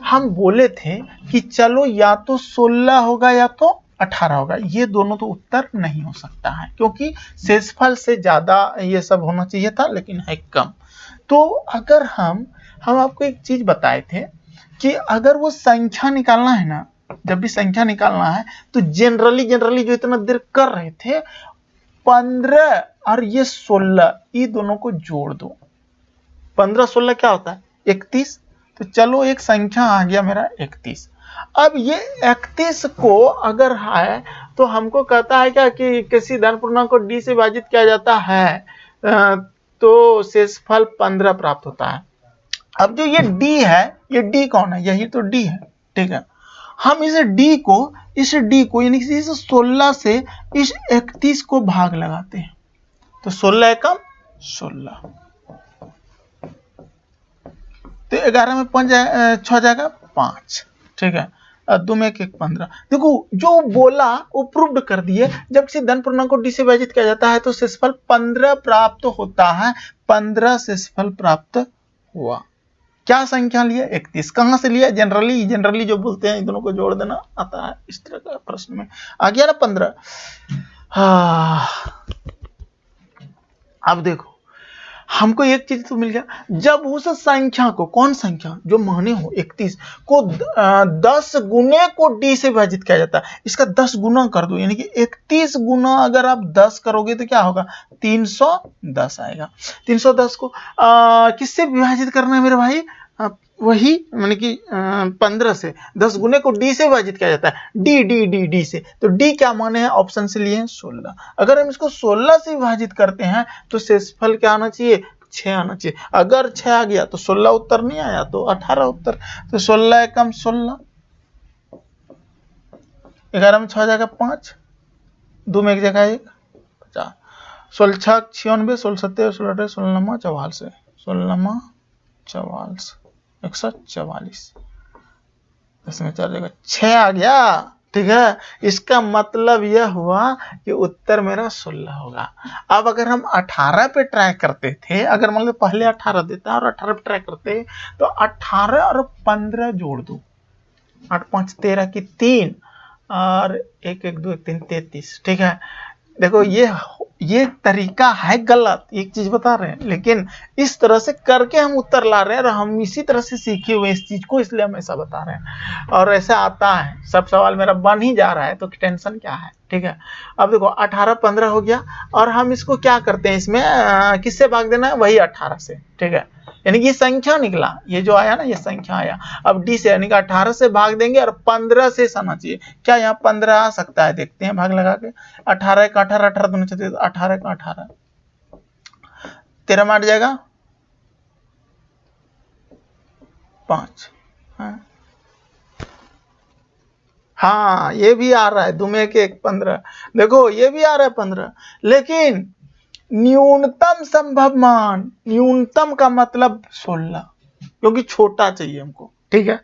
हम बोले थे कि चलो या तो 16 होगा या तो 18 होगा, ये दोनों तो उत्तर नहीं हो सकता है, क्योंकि शेषफल से ज्यादा ये सब होना चाहिए था लेकिन है कम। तो अगर हम आपको एक चीज बताए थे कि अगर वो संख्या निकालना है ना, जब भी संख्या निकालना है तो जनरली जो इतना देर कर रहे थे 15 और ये 16 ये दोनों को जोड़ दो। 15 16 क्या होता है 31। तो चलो एक संख्या आ गया मेरा 31। अब ये 31 को अगर है तो हमको कहता है क्या कि किसी धन पूर्णांक को डी से विभाजित किया जाता है तो शेषफल 15 प्राप्त होता है। अब जो ये डी है, ये डी कौन है, यही तो डी है। ठीक है, हम इस डी को यानी कि इस 16 से इस 31 को भाग लगाते हैं, तो 16 एकम 16, तो 11 में 5 6 जाएगा 5। ठीक है, 2 में 1 1 15। देखो जो बोला वो प्रूव्ड कर दिए, जब किसी धन पूर्णांक को डी से विभाजित किया जाता है तो शेषफल 15 प्राप्त होता है। 15 शेषफल प्राप्त हुआ। क्या संख्या लिया 31, कहां से लिया, जनरली जो बोलते हैं इन दोनों को जोड़ देना आता है, इस तरह का प्रश्न में आ गया ना 15। अब देखो हमको एक चीज तो मिल गया, जब उस संख्या को, कौन संख्या जो माने हो 31 को 10 गुने को डी से विभाजित किया जाता है, इसका 10 गुना कर दो, यानी कि 31 गुना अगर आप 10 करोगे तो क्या होगा 310 आएगा। 310 को किससे विभाजित करना है मेरे भाई, वही माने कि 15 से 10 गुने को डी से विभाजित किया जाता है, डी से। तो डी क्या माने हैं, ऑप्शन से लिए हैं 16। अगर हम इसको 16 से विभाजित करते हैं तो शेषफल क्या आना चाहिए 6 आना चाहिए। अगर 6 आ गया तो 16 उत्तर नहीं आया तो 18 उत्तर, तो 16 एकम 16, 11 में 6 जाएगा 5, 2 में 1 जगह 1 50, 16 6 96, 16 7 16 16 9 44, 16 44 144, 10 में 4 जगह 6 आ गया। ठीक है, इसका मतलब यह हुआ कि उत्तर मेरा 16 होगा। अब अगर हम 18 पे ट्राई करते थे, अगर मान लो पहले 18 देता और 18 पे ट्राई करते तो 18 और 15 जोड़ दो, 8 5 13 की 3 और 1 1 2 3 33। ठीक है, देखो ये तरीका है गलत, एक चीज बता रहे हैं, लेकिन इस तरह से करके हम उत्तर ला रहे हैं और हम इसी तरह से सीखे हुए इस चीज को, इसलिए हम ऐसा बता रहे हैं और ऐसा आता है। सब सवाल मेरा बन ही जा रहा है तो टेंशन क्या है। ठीक है, अब देखो 18 15 हो गया और हम इसको क्या करते हैं, इसमें किससे भाग देना है, वही 18 से। ठीक है, यानी कि ये संख्या निकला, ये जो आया ना ये संख्या आया। अब डी से यानी कि 18 से भाग देंगे और 15 से आना चाहिए। क्या यहाँ 15 आ सकता है, देखते हैं भाग लगा के। 18 का 18 18 दोनों चाहिए, 18 का 18 13 में 8 जाएगा 5। हाँ ये भी आ रहा है, 2 में 1 1 15। देखो ये भी आ रहा है 15, लेकिन न्यूनतम संभव मान, न्यूनतम का मतलब 16, क्योंकि छोटा चाहिए हमको। ठीक है,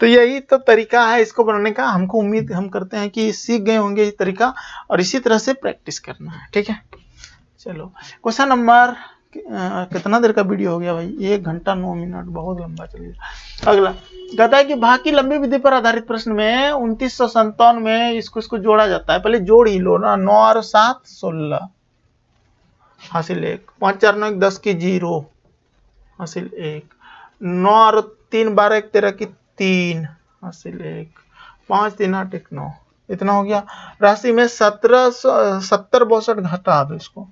तो यही तो तरीका है इसको बनाने का। हमको उम्मीद हम करते हैं कि सीख गए होंगे ये तरीका, और इसी तरह से प्रैक्टिस करना है। ठीक है, चलो क्वेश्चन नंबर कितना देर का वीडियो हो गया भाई, 1 घंटा 9 मिनट, बहुत लंबा चल गया। अगला कहता है कि भाग की लंबी विधि पर आधारित प्रश्न में 2957 में इसको जोड़ा जाता है। पहले जोड़ ही लो ना, 9 और 7 16 हासिल 1, 5 4 9 1 10 की 0 हासिल 1, 9 और 3 12 1 13 की 3 हासिल 1, 5 3 8 1 9, इतना हो गया। राशि में 70 62 घटा दो इसको,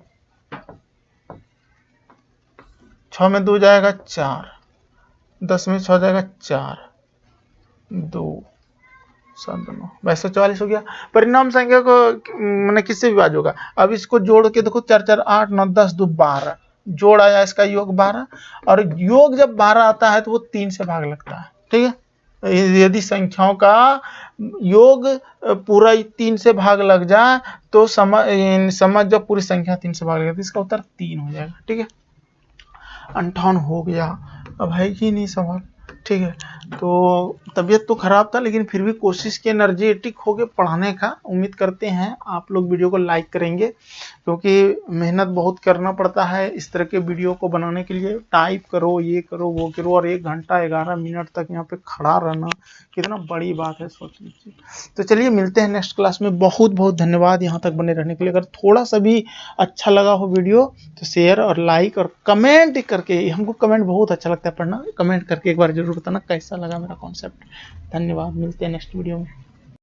6 में 2 जाएगा 4, 10 में 6 जाएगा 4, 2 7 9 244 हो गया। परिणाम संख्या को मैंने किससे विभाज्य होगा, अब इसको जोड़ के देखो, 4 4 8 9 10 2 12, जोड़ आया इसका योग 12, और योग जब 12 आता है तो वो 3 से भाग लगता है। ठीक है, यदि संख्याओं का योग पूरा 3 से भाग लग जाए तो समझ जब पूरी संख्या 3 से भाग लगती है, इसका उत्तर 3 हो जाएगा। ठीक है, 58 हो गया, अब है कि नहीं सवाल। ठीक है, तो तबीयत तो खराब था लेकिन फिर भी कोशिश की एनर्जेटिक हो के पढ़ाने का। उम्मीद करते हैं आप लोग वीडियो को लाइक करेंगे, क्योंकि मेहनत बहुत करना पड़ता है इस तरह के वीडियो को बनाने के लिए। टाइप करो, ये करो, वो करो, और 1 घंटा 11 मिनट तक यहाँ पे खड़ा रहना कितना बड़ी बात है, सोच लीजिए। तो चलिए मिलते हैं नेक्स्ट क्लास में। बहुत बहुत धन्यवाद यहाँ तक बने रहने के लिए। अगर थोड़ा सा भी अच्छा लगा हो वीडियो तो शेयर और लाइक और कमेंट करके, हमको कमेंट बहुत अच्छा लगता है पढ़ना, कमेंट करके एक बार जरूर बताना कैसा लगा मेरा कॉन्सेप्ट। धन्यवाद, मिलते हैं नेक्स्ट वीडियो में।